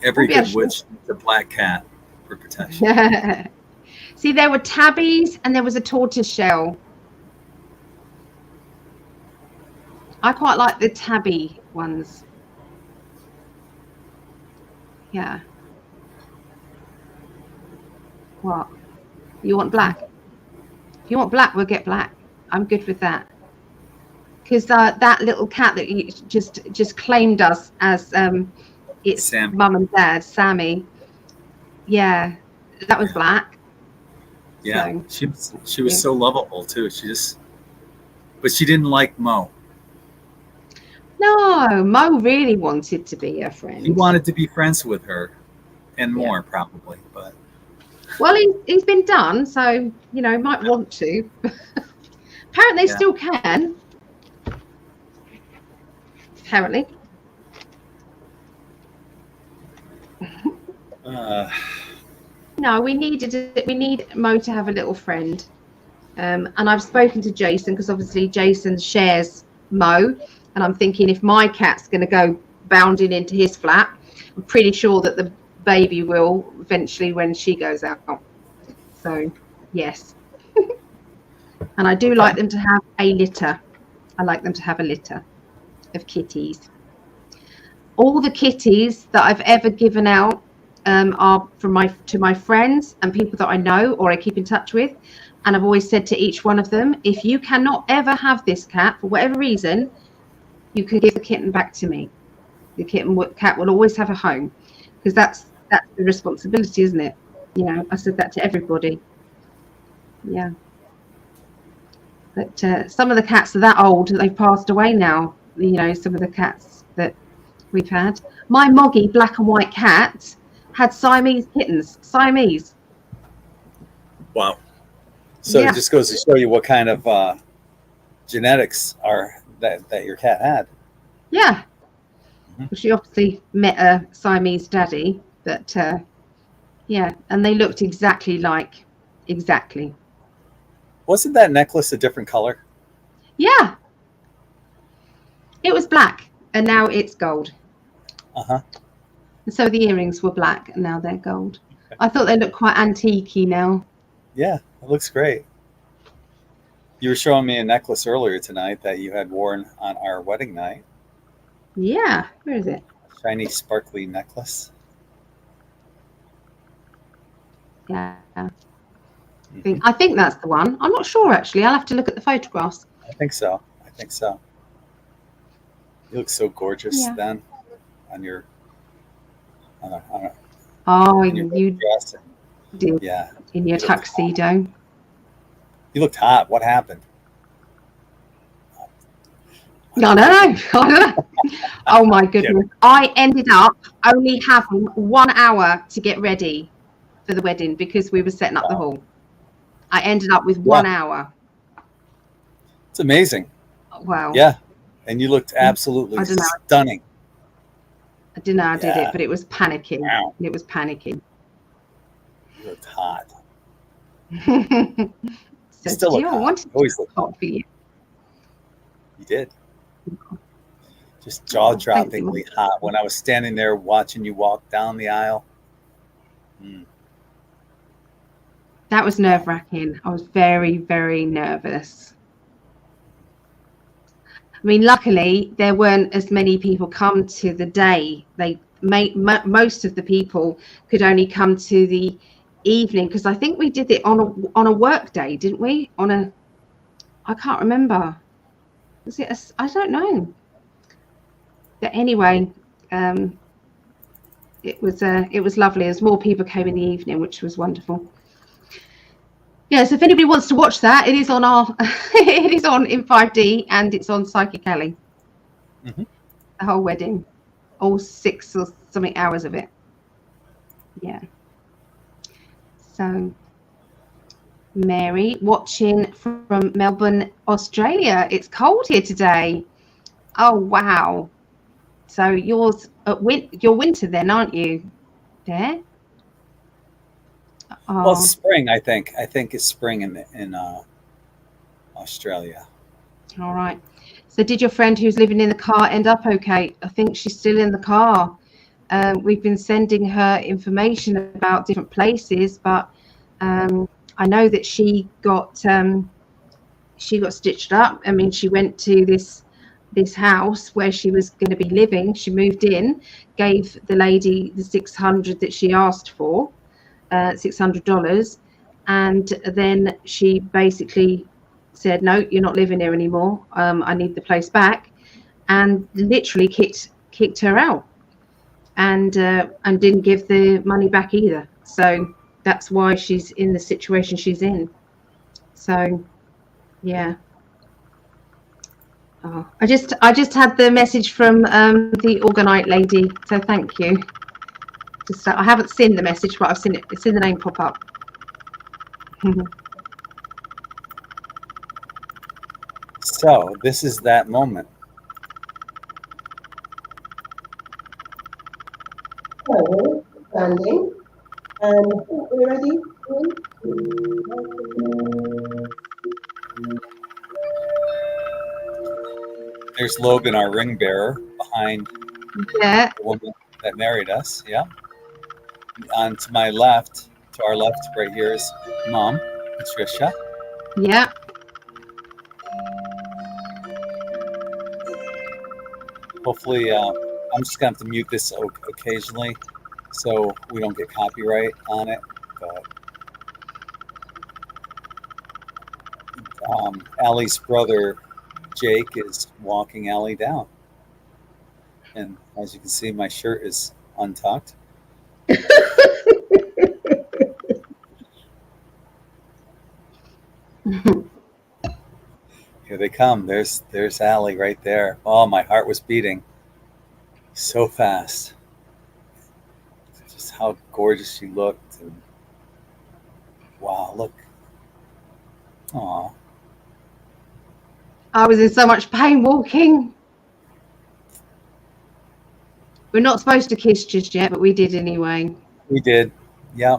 Every Maybe I good should- witch needs a black cat for protection. See, there were tabbies and there was a tortoise shell. I quite like the tabby ones. Yeah. What? You want black? If you want black, we'll get black. I'm good with that. Because that little cat that you just claimed us as its Sammy. mum and dad, Sammy. Yeah, that was black. Yeah, So, she was so lovable too. But she didn't like Mo. no, Mo really wanted to be a friend. He wanted to be friends with her, and more probably. But Well, he's been done, so might want to. Apparently, they still can. Apparently. No, we need Mo to have a little friend. And I've spoken to Jason because obviously Jason shares Mo, and I'm thinking if my cat's going to go bounding into his flat, I'm pretty sure that the baby will eventually when she goes out. So, yes. And I do like them to have a litter. I like them to have a litter of kitties. All the kitties that I've ever given out are to my friends and people that I know or I keep in touch with. And I've always said to each one of them, if you cannot ever have this cat for whatever reason, you can give the kitten back to me. The cat will always have a home, because that's the responsibility, isn't it? You know, I said that to everybody. Yeah. But some of the cats are that old that they've passed away now. You know, some of the cats that we've had. My Moggy black and white cat had Siamese kittens. Siamese. Wow. So Yeah. it just goes to show you what kind of genetics are that your cat had. Yeah. She obviously met a Siamese daddy, but yeah, and they looked exactly. Wasn't that necklace a different color? Yeah. It was black, and now it's gold. Uh-huh. And so the earrings were black, and now they're gold. I thought they looked quite antique-y now. Yeah, it looks great. You were showing me a necklace earlier tonight that you had worn on our wedding night. Yeah, where is it? Shiny, sparkly necklace. Yeah. I think that's the one. I'm not sure, actually. I'll have to look at the photographs. I think so. You look so gorgeous then on your you dress. did. Yeah. In your tuxedo. You looked hot. What happened? I don't know. Oh my goodness. I ended up only having 1 hour to get ready for the wedding because we were setting up the hall. I ended up with 1 hour. It's amazing. Wow. Yeah. And you looked absolutely stunning. I don't know how I did it, but it was panicking. Wow. It was panicking. You looked hot. So still look hot. I wanted to look hot for you. You did. Just jaw-droppingly hot when I was standing there watching you walk down the aisle. That was nerve-wracking. I was very, very nervous. I mean, luckily, there weren't as many people come to the day. Most of the people could only come to the evening, because I think we did it on a work day, didn't we? I can't remember. Was it? I don't know. But anyway, it was lovely. As more people came in the evening, which was wonderful. Yes, if anybody wants to watch that, it is on it is on In5D, and it's on PsychicAlly. The whole wedding, all 6 or something hours of it. Yeah. So, Mary, watching from Melbourne, Australia. It's cold here today. Oh wow! So you're winter then, aren't you? There. Oh. Well, spring. I think it's spring in Australia. All right. So did your friend who's living in the car end up okay? I think she's still in the car. We've been sending her information about different places, but I know that she got stitched up. I mean, she went to this house where she was going to be living. She moved in, gave the lady the $600 that she asked for, $600, and then she basically said, no, you're not living here anymore. I need the place back, and literally kicked her out, and didn't give the money back either. So that's why she's in the situation she's in. So yeah. Oh, I just had the message from the Organite lady, so thank you. I haven't seen the message, but I've seen it. It's in the name pop up. So this is that moment. So, standing, and we're ready. There's Logan, our ring bearer, behind Yeah. the woman that married us. Yeah. On to my left, to our left right here is Mom, Patricia. Yeah. Hopefully, I'm just going to have to mute this occasionally so we don't get copyright on it. But Allie's brother, Jake, is walking Allie down. And as you can see, my shirt is untucked. Here they come. There's Allie right there. Oh, my heart was beating so fast. Just how gorgeous she looked. And wow, look. Aw. I was in so much pain walking. We're not supposed to kiss just yet, but we did anyway. We did. Yeah.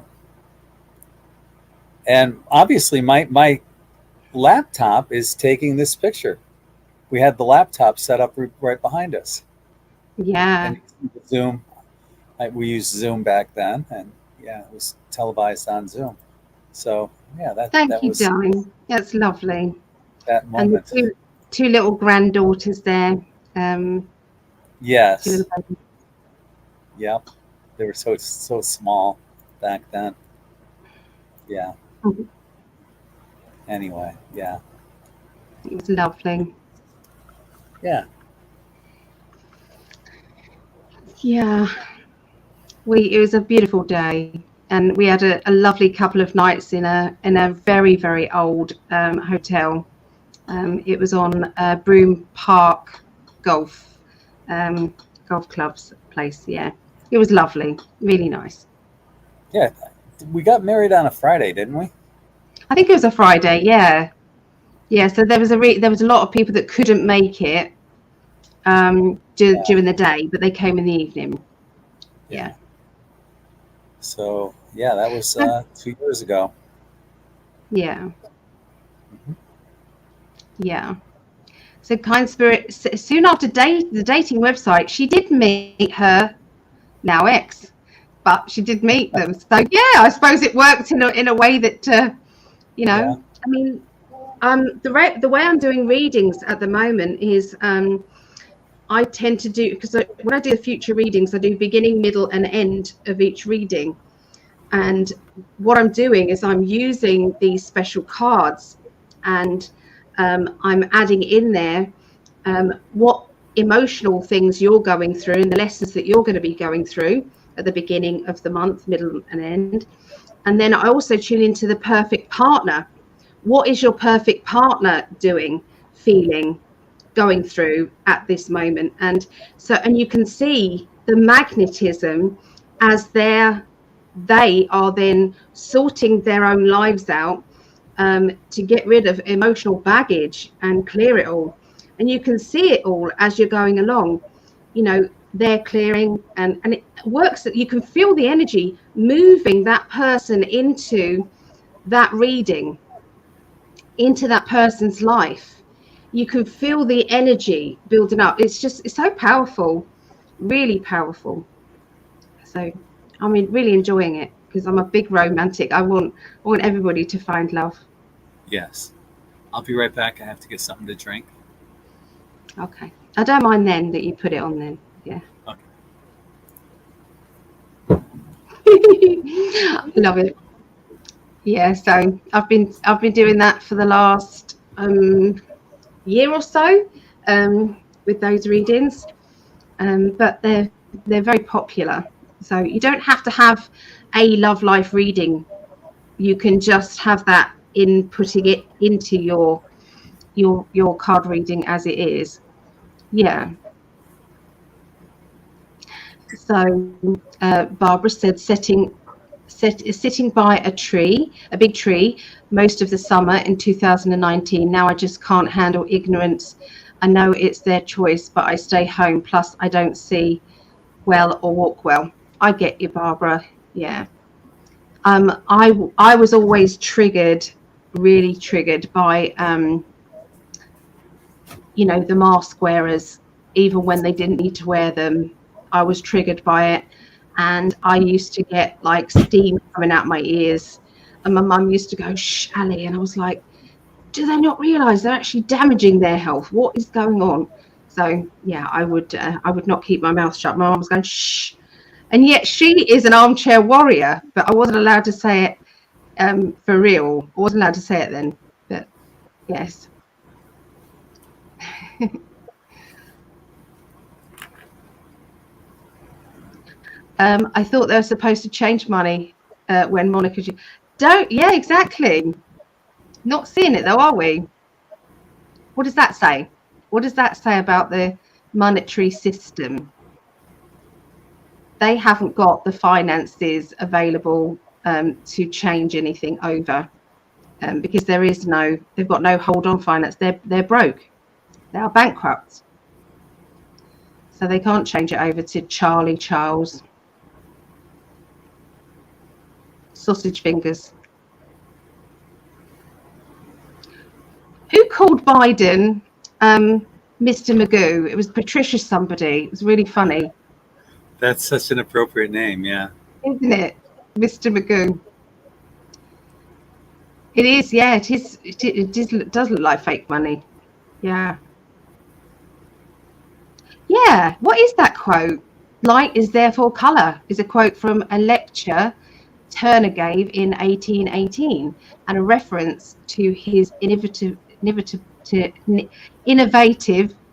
And obviously my laptop is taking this picture. We had the laptop set up right behind us. Yeah. And Zoom. We used Zoom back then, and yeah, it was televised on Zoom. So yeah, that Thank you, was darling. That's lovely. that And moment. the two little granddaughters there. Yes. Two little babies. Yep. They were so small back then. Yeah. Mhm. Anyway, yeah. It was lovely. Yeah. Yeah. It was a beautiful day, and we had a lovely couple of nights in a very, very old hotel. It was on Broome Park Golf Club's place. Yeah, it was lovely, really nice. Yeah. We got married on a Friday, didn't we? I think it was a Friday. Yeah. So there was a lot of people that couldn't make it during the day, but they came in the evening. Yeah. So yeah, that was 2 years ago. Yeah. Mhm. Yeah. So Kind Spirit, soon after the dating website, she did meet her now ex, but she did meet them. So yeah, I suppose it worked in a way that you know. Yeah. I mean, the way I'm doing readings at the moment is I tend to do, because when I do the future readings, I do beginning, middle, and end of each reading. And what I'm doing is I'm using these special cards, and I'm adding in there what emotional things you're going through and the lessons that you're going to be going through at the beginning of the month, middle, and end. And then I also tune into the perfect partner. What is your perfect partner doing, feeling, going through at this moment? And you can see the magnetism as they are then sorting their own lives out to get rid of emotional baggage and clear it all. And you can see it all as you're going along. You know, they're clearing, and it works that you can feel the energy moving that person into that reading, into that person's life. You can feel the energy building up. It's so powerful, really powerful. So I'm really enjoying it, because I'm a big romantic. I want everybody to find love. Yes. I'll be right back. I have to get something to drink. Okay. I don't mind then that you put it on then. Yeah. Okay. Love it. Yeah, so I've been doing that for the last year or so with those readings, but they're very popular. So you don't have to have a love life reading. You can just have that in putting it into your card reading as it is. Yeah. So Barbara said sitting by a big tree most of the summer in 2019. Now I just can't handle ignorance. I know it's their choice, but I stay home. Plus I don't see well or walk well. I get you, Barbara. Yeah. I was always really triggered by the mask wearers, even when they didn't need to wear them. I was triggered by it, and I used to get like steam coming out my ears, and my mum used to go, "Shh, Ali," and I was like, do they not realize they're actually damaging their health? What is going on? So yeah, I would not keep my mouth shut. My mum was going, "Shh," and yet she is an armchair warrior, but I wasn't allowed to say it for real. I wasn't allowed to say it then, but yes. I thought they were supposed to change money when Monica don't. Yeah, exactly. Not seeing it though, are we? What does that say? What does that say about the monetary system? They haven't got the finances available to change anything over because they've got no hold on finance. They're broke. They are bankrupt. So they can't change it over to Charlie Charles. Sausage fingers. Who called Biden Mr. Magoo? It was Patricia somebody. It was really funny. That's such an appropriate name, yeah. Isn't it? Mr. Magoo. It is, yeah, it is. It does look like fake money. Yeah. Yeah. What is that quote? Light is therefore colour is a quote from a lecture Turner gave in 1818 and a reference to his innovative,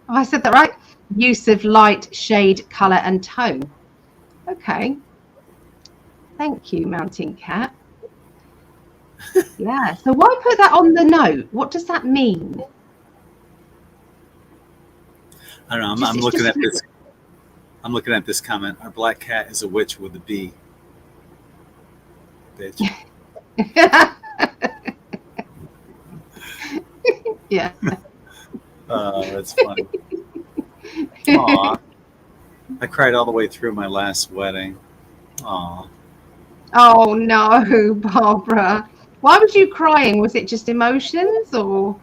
oh, I said that right, use of light, shade, colour and tone. Okay. Thank you, Mountain Cat. Yeah. So why put that on the note? What does that mean? I don't know. I'm looking at this. I'm looking at this comment. Our black cat is a witch with a B. Bitch. Yeah. That's funny. Aw. I cried all the way through my last wedding. Aw. Oh no, Barbara. Why was you crying? Was it just emotions or?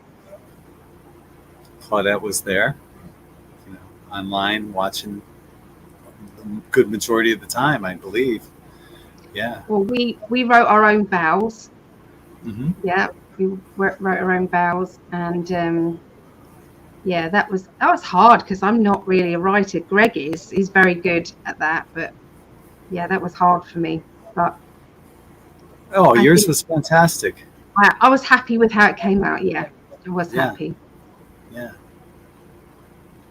Claudette was there, online watching a good majority of the time, I believe. Yeah. Well, we wrote our own vows. Mm-hmm. Yeah, we wrote our own vows, and yeah, that was hard because I'm not really a writer. Gregg is. He's very good at that, but yeah, that was hard for me. But yours was fantastic. I was happy with how it came out. Yeah, I was happy. Yeah.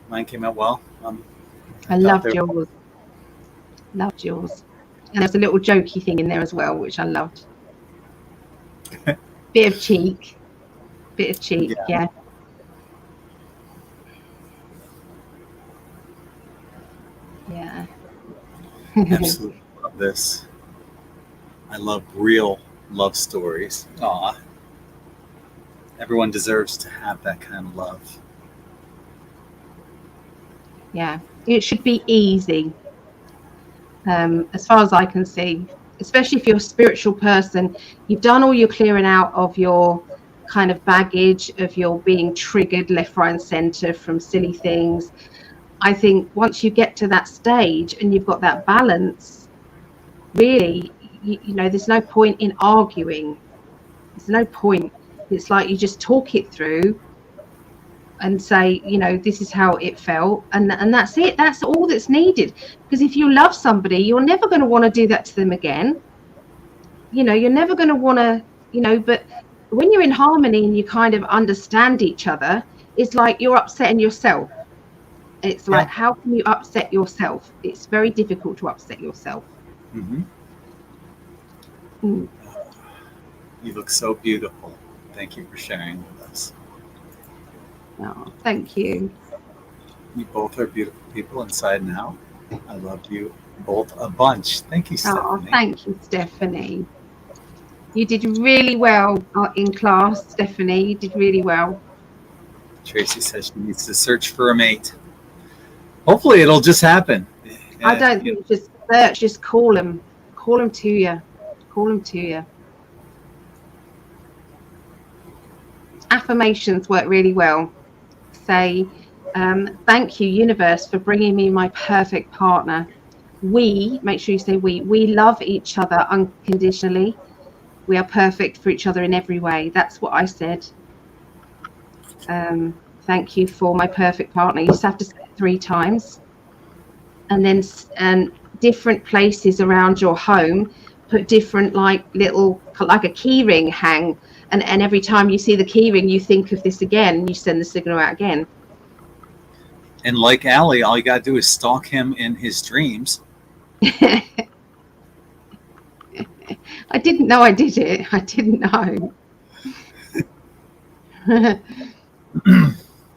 Mine came out well. I loved yours. Loved yours. And there's a little jokey thing in there as well, which I loved. Bit of cheek. Yeah. Yeah. Absolutely love this. I love real love stories. Aw. Everyone deserves to have that kind of love. Yeah. It should be easy. As far as I can see, especially if you're a spiritual person, you've done all your clearing out of your kind of baggage, of your being triggered left, right, and center from silly things. I think once you get to that stage and you've got that balance, really, you know, there's no point in arguing. There's no point. It's like you just talk it through and say, you know, this is how it felt, and that's it. That's all that's needed. Because if you love somebody, you're never going to want to do that to them again. You know, you're never going to want to, you know, but when you're in harmony and you kind of understand each other, it's like you're upsetting yourself. It's like, how can you upset yourself? It's very difficult to upset yourself. Mm-hmm. You look so beautiful. Thank you for sharing with us. Oh, thank you. You both are beautiful people inside and out. I love you both a bunch. Thank you, Stephanie. Oh, thank you, Stephanie. You did really well in class, Stephanie. You did really well. Tracy says she needs to search for a mate. Hopefully it'll just happen. I don't think just search, just call them. Call them to you. Call them to you. Affirmations work really well. Say, thank you, universe, for bringing me my perfect partner. We, make sure you say we love each other unconditionally. We are perfect for each other in every way. That's what I said. Thank you for my perfect partner. You just have to say it 3 times. And then different places around your home, put different like little, like a key ring hang. And every time you see the key ring, you think of this again, and you send the signal out again. And like Ali, all you got to do is stalk him in his dreams. I didn't know I did it. I didn't know.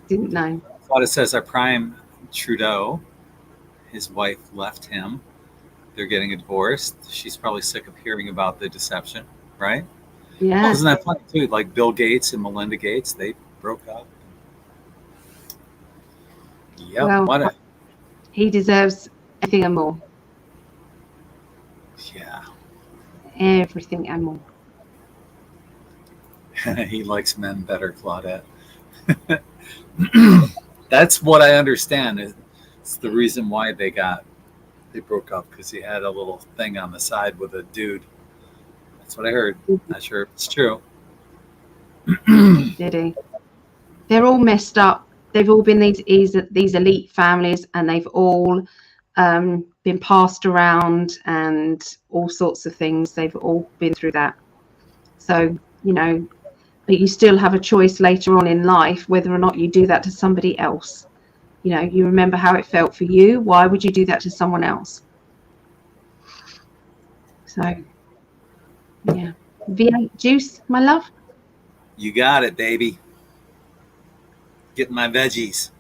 Didn't know. Claudia says our prime Trudeau, his wife left him. They're getting a divorce. She's probably sick of hearing about the deception, right? Yeah. Well, isn't that funny too? Like Bill Gates and Melinda Gates, they broke up. Yep. Well, he deserves everything and more. Yeah. Everything and more. He likes men better, Claudette. That's what I understand. It's the reason why they broke up, because he had a little thing on the side with a dude. That's what I heard. Not sure if it's true. Did he? They're all messed up. They've all been these elite families, and they've all been passed around and all sorts of things. They've all been through that. So, you know, but you still have a choice later on in life whether or not you do that to somebody else. You know, you remember how it felt for you. Why would you do that to someone else? So, yeah. V8 juice, my love. You got it, baby. Getting my veggies.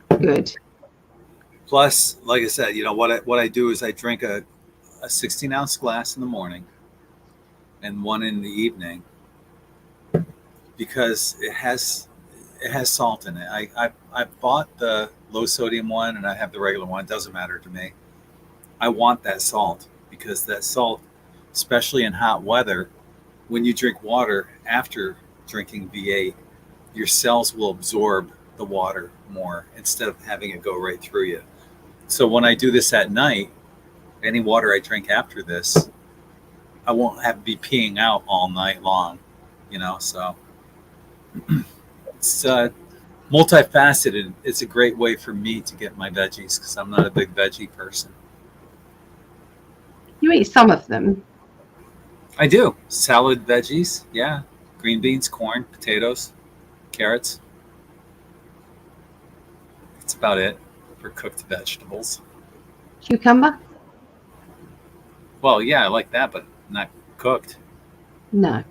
Good. Plus, like I said, you know what I do is I drink a 16-ounce glass in the morning and one in the evening, because it has salt in it. I bought the low sodium one and I have the regular one. It doesn't matter to me. I want that salt, because that salt, especially in hot weather, when you drink water after drinking V8, your cells will absorb the water more instead of having it go right through you. So when I do this at night, any water I drink after this, I won't have to be peeing out all night long, you know. So it's multifaceted. It's a great way for me to get my veggies, because I'm not a big veggie person. You eat some of them. I do. Salad veggies, yeah. Green beans, corn, potatoes, carrots. That's about it for cooked vegetables. Cucumber? Well, yeah, I like that, but not cooked. No.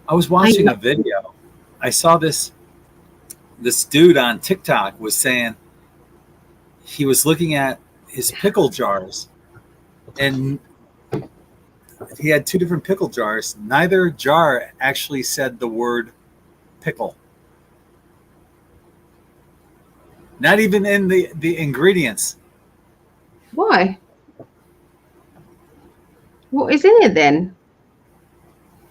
I was watching a video. I saw this dude on TikTok was saying he was looking at his pickle jars, and he had 2 different pickle jars. Neither jar actually said the word pickle. Not even in the ingredients. Why? What is in it then?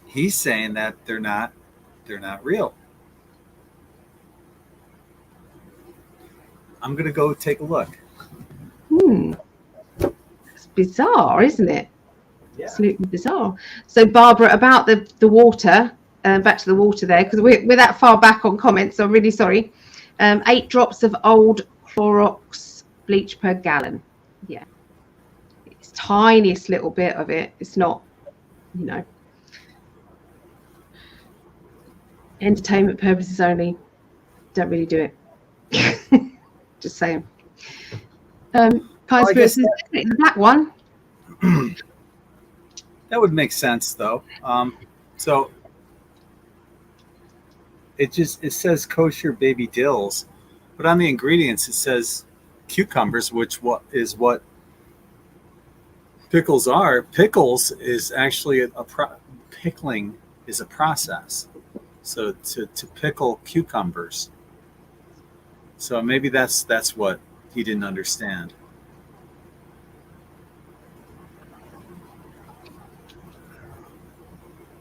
He's saying that they're not real. I'm gonna go take a look. It's bizarre, isn't it? Yeah. Absolutely bizarre. So Barbara, about the water, back to the water there, because we're that far back on comments, so I'm really sorry. 8 drops of old Clorox bleach per gallon. Yeah. It's tiniest little bit of it. It's not, you know, entertainment purposes only. Don't really do it. Just saying. Kind spirits is definitely the black one. That would make sense, though. So it says kosher baby dills, but on the ingredients it says cucumbers, which is what pickles are. Pickles is actually pickling is a process. So to pickle cucumbers. So maybe that's what he didn't understand.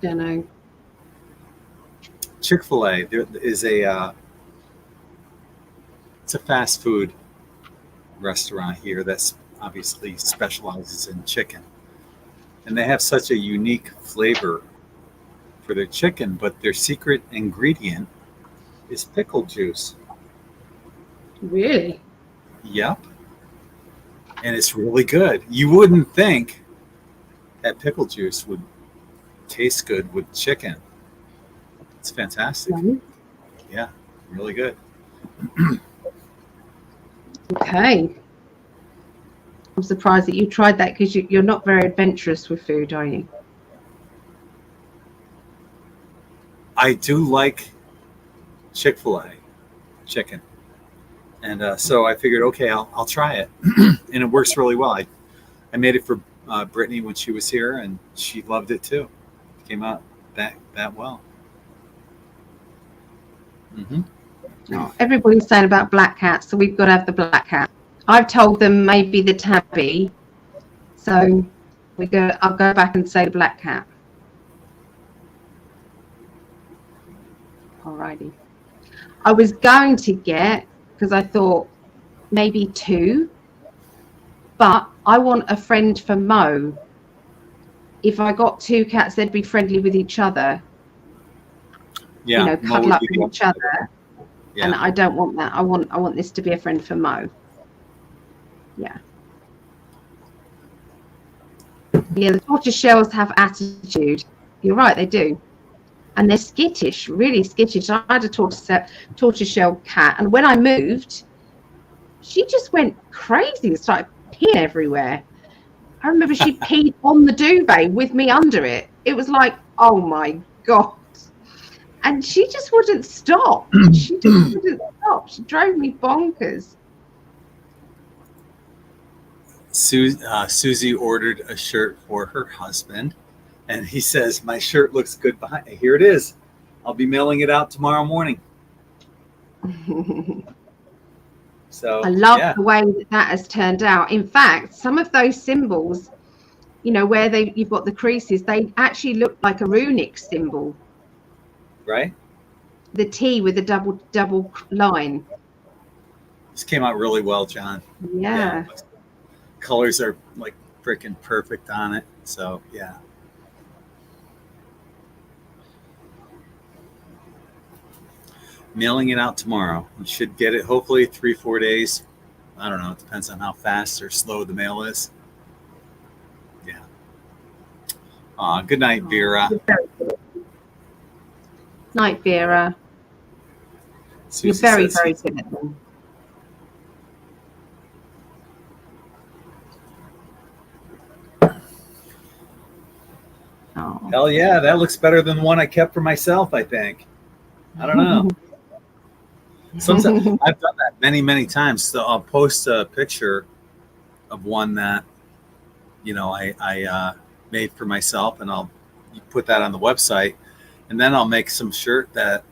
Don't know. Chick-fil-A, there is it's a fast food restaurant here that's obviously specializes in chicken. And they have such a unique flavor for their chicken, but their secret ingredient is pickle juice. Really? Yep. And it's really good. You wouldn't think that pickle juice would taste good with chicken. It's fantastic. Mhm. Yeah, really good. Okay. I'm surprised that you tried that because you're not very adventurous with food, are you? I do like Chick-fil-A chicken. And so I figured, okay, I'll try it. And it works really well. I made it for Brittany when she was here, and she loved it too. It came out that well. Mm-hmm. Oh, everybody's saying about black cat, so we've got to have the black cat. I've told them maybe the tabby, so I'll go back and say the black cat. Alrighty. I was going to get, because I thought maybe 2, but I want a friend for Mo. If I got 2 cats, they'd be friendly with each other. Yeah, you know, Mo cuddle would up be with good. each other. Yeah. And I don't want that. I want this to be a friend for Mo. Yeah. Yeah, the tortoise shells have attitude. You're right, they do. And they're skittish, really skittish. I had a tortoise shell cat, and when I moved, she just went crazy and started peeing everywhere. I remember she peed on the duvet with me under it. It was like, oh my God. And she just wouldn't stop. She just wouldn't stop. She drove me bonkers. Susie ordered a shirt for her husband, and he says, my shirt looks good behind. Here it is. I'll be mailing it out tomorrow morning. So I love yeah. the way that has turned out. In fact, some of those symbols, you know, where you've got the creases, they actually look like a runic symbol. Right? The T with the double line. This came out really well, John. Yeah. Colors are like freaking perfect on it. So yeah. Mailing it out tomorrow. You should get it hopefully 3-4 days. I don't know. It depends on how fast or slow the mail is. Yeah. Good night, Vera. Night, Vera. Susie You're very, says very good at them. Oh. Hell yeah, that looks better than the one I kept for myself, I think. I don't know. Sometimes I've done that many times. So I'll post a picture of one that, you know, I made for myself, and I'll put that on the website, and then I'll make some shirt that,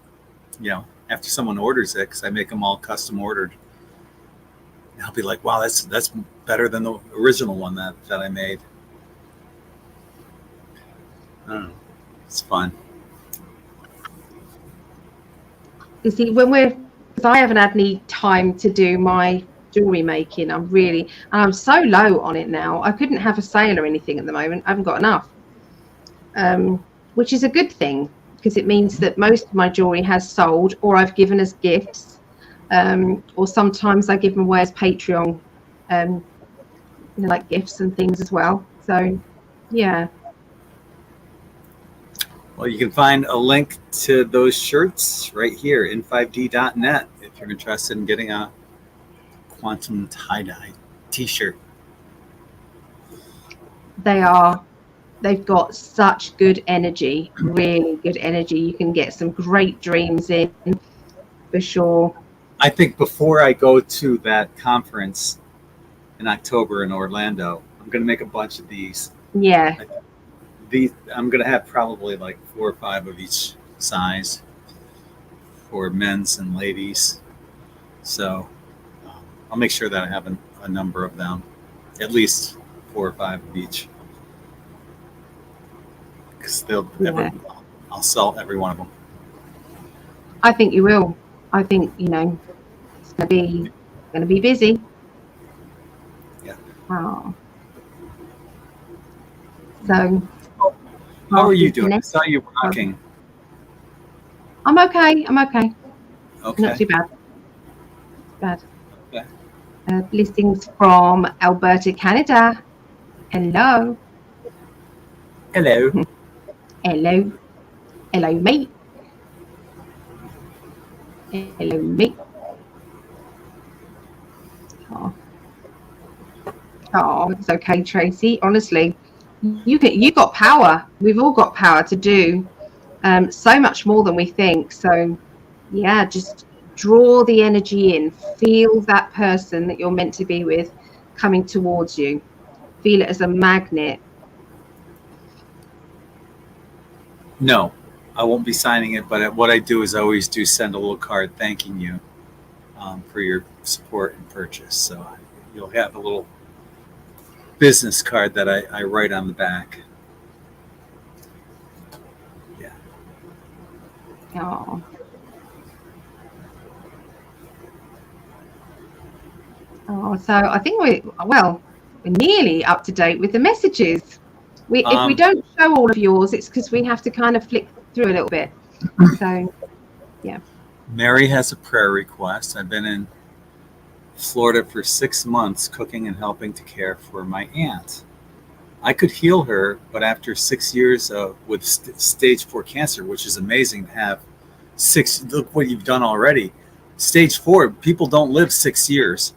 you know, after someone orders it, because I make them all custom ordered, and I'll be like, wow, that's better than the original one that I made. I don't know. It's fun. You see, because I haven't had any time to do my jewelry making, I'm so low on it now. I couldn't have a sale or anything at the moment. I haven't got enough, which is a good thing, because it means that most of my jewelry has sold, or I've given as gifts, or sometimes I give them away as Patreon, you know, like gifts and things as well. So, yeah. Well, you can find a link to those shirts right here, In5D.net, if you're interested in getting a quantum tie-dye t-shirt. They've got such good energy, really good energy. You can get some great dreams in, for sure. I think before I go to that conference in October in Orlando, I'm going to make a bunch of these. Yeah. I'm going to have probably like 4 or 5 of each size for men's and ladies. So I'll make sure that I have a number of them, at least 4 or 5 of each. Because I'll sell every one of them. I think you will. I think, you know, it's going to be busy. Oh. So. How are you doing? I saw you rocking. I'm okay. I'm okay. Okay. Not too bad. Bad. Okay. Blessings from Alberta, Canada. Hello. Hello. Hello. Hello, mate. Hello, mate. Oh, it's okay, Tracy. Honestly, you got power. We've all got power to do so much more than we think. So, yeah, just draw the energy in. Feel that person that you're meant to be with coming towards you. Feel it as a magnet. No, I won't be signing it, but what I do is I always do send a little card thanking you for your support and purchase. So you'll have a little business card that I write on the back. Yeah. Oh. Oh, so I think we're nearly up to date with the messages. If we don't show all of yours, it's because we have to kind of flick through a little bit. So, yeah. Mary has a prayer request. I've been in Florida for 6 months cooking and helping to care for my aunt. I could heal her, but after 6 years with stage 4 cancer, which is amazing to have look what you've done already. Stage 4, people don't live 6 years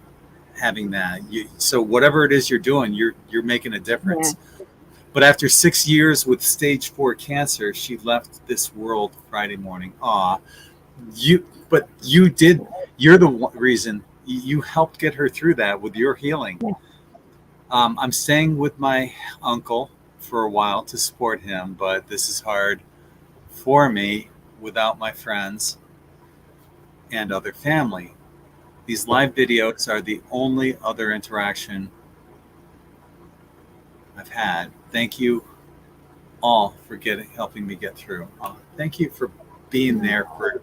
having that. So whatever it is you're doing, you're making a difference. Yeah. But after 6 years with stage 4 cancer, she left this world Friday morning. You're the reason you helped get her through that with your healing. Yeah. I'm staying with my uncle for a while to support him, but this is hard for me without my friends and other family. These live videos are the only other interaction I've had. Thank you all for helping me get through. Thank you for being there for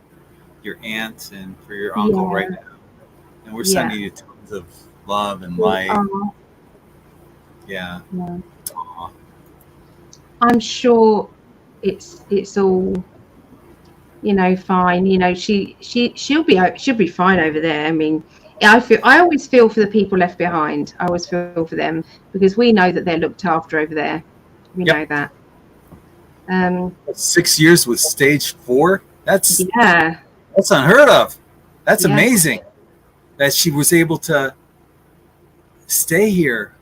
your aunt and for your uncle right now. And we're sending you tons of love and light. Yeah. I'm sure it's all, fine. She'll be fine over there. I mean, I always feel for the people left behind. I always feel for them because we know that they're looked after over there. We know that. 6 years with stage 4. That's That's unheard of. That's amazing that she was able to stay here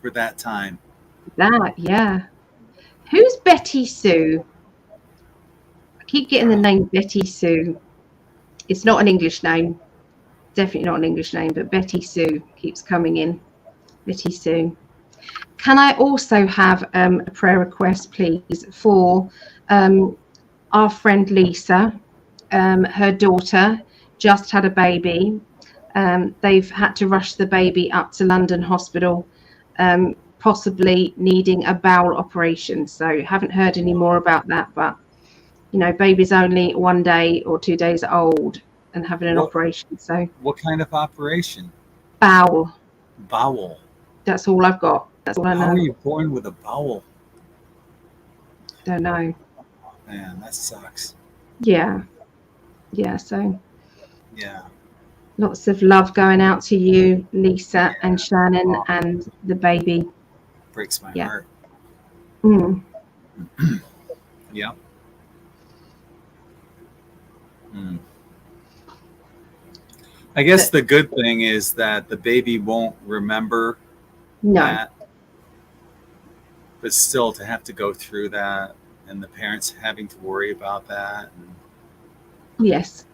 for that time. Who's Betty Sue? I keep getting the name Betty Sue. It's not an English name. Definitely not an English name, but Betty Sue keeps coming in. Betty Sue. Can I also have a prayer request, please, for our friend Lisa? Her daughter just had a baby. They've had to rush the baby up to London Hospital, possibly needing a bowel operation. So haven't heard any more about that, but baby's only 1 day or 2 days old and having an operation. So what kind of operation? Bowel. That's all I've got. That's all I know. How are you born with a bowel? Don't know. Oh, man, that sucks. Yeah. So lots of love going out to you, Lisa and Shannon and the baby. Breaks my heart. Yeah. I guess the good thing is that the baby won't remember that, but still to have to go through that and the parents having to worry about that. Yes.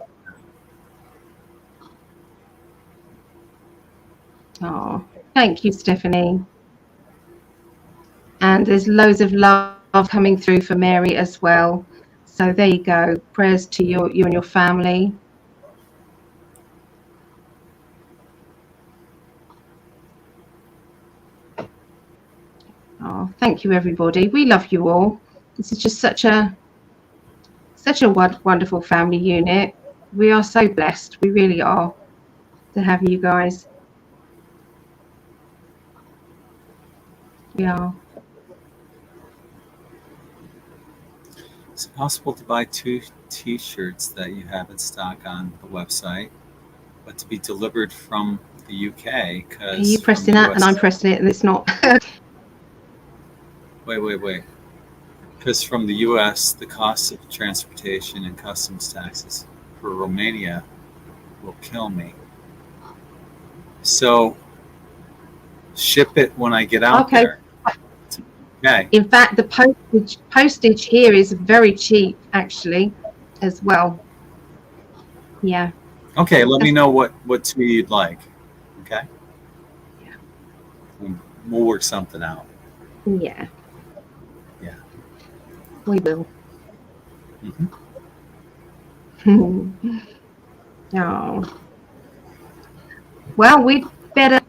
Oh, thank you, Stephanie. And there's loads of love coming through for Mary as well. So there you go. Prayers to you and your family. Oh, thank you, everybody. We love you all. This is just such a wonderful family unit. We are so blessed. We really are to have you guys. Yeah. Is it possible to buy 2 T-shirts that you have in stock on the website, but to be delivered from the UK? Are you pressing that and I'm pressing it and it's not? Wait. Because from the US, the cost of transportation and customs taxes for Romania will kill me. So ship it when I get out Okay. there. Okay. In fact, the postage here is very cheap, actually, as well. Yeah. Okay, let me know what 2 you'd like. Okay? Yeah. We'll work something out. Yeah. Yeah. We will. Mm-hmm. Oh. Well, we'd better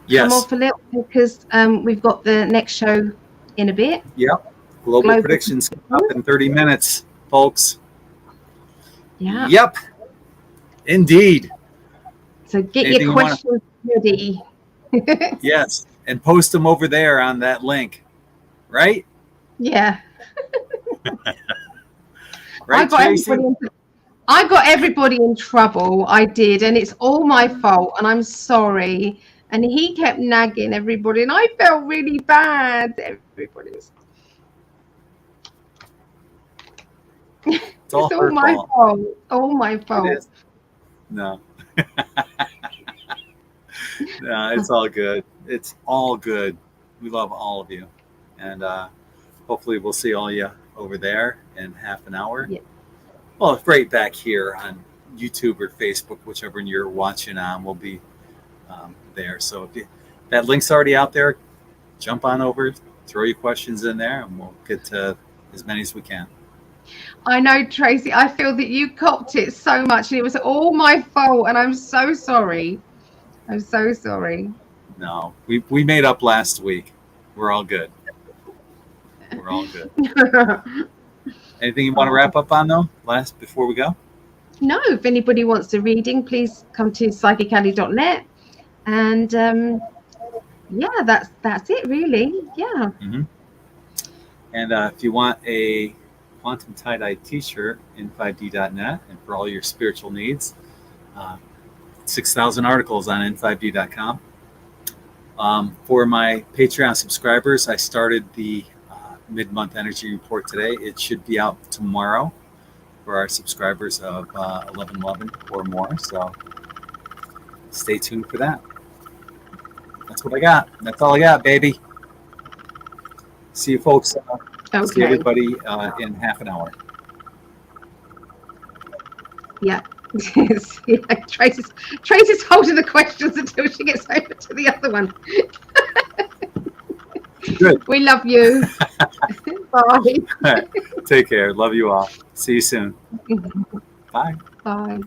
come off a little because we've got the next show in a bit. Yep. Global predictions up in 30 minutes, folks. Yeah. Yep. Indeed. So get your questions ready. Yes. And post them over there on that link. Right? Yeah. Right, Tracy? I got everybody in trouble. I did. And it's all my fault. And I'm sorry. And he kept nagging everybody. And I felt really bad. Everybody's. It's all my fault. All my fault. It is. No. No, it's all good. It's all good. We love all of you. And hopefully we'll see all you over there in half an hour. Yeah. Well, right back here on YouTube or Facebook, whichever you're watching on, will be there. So if that link's already out there, jump on over, throw your questions in there, and we'll get to as many as we can. I know, Tracy. I feel that you copped it so much, and it was all my fault, and I'm so sorry. I'm so sorry. No, we made up last week. We're all good. We're all good. Anything you want to wrap up on, though, before we go? No, if anybody wants a reading, please come to PsychicAlly.net. And yeah, that's it, really. Yeah. Mm-hmm. And if you want a quantum tie-dye t-shirt, In5D.net, and for all your spiritual needs, 6,000 articles on In5D.com. For my Patreon subscribers, I started the mid-month energy report today. It should be out tomorrow for our subscribers of 1111 or more. So stay tuned for that. That's what I got. That's all I got, baby. See you folks. Okay. See everybody in half an hour. Yeah. Yeah. Tracy's holding the questions until she gets over to the other one. Good. We love you. Bye. Take care. Love you all. See you soon. Bye. Bye.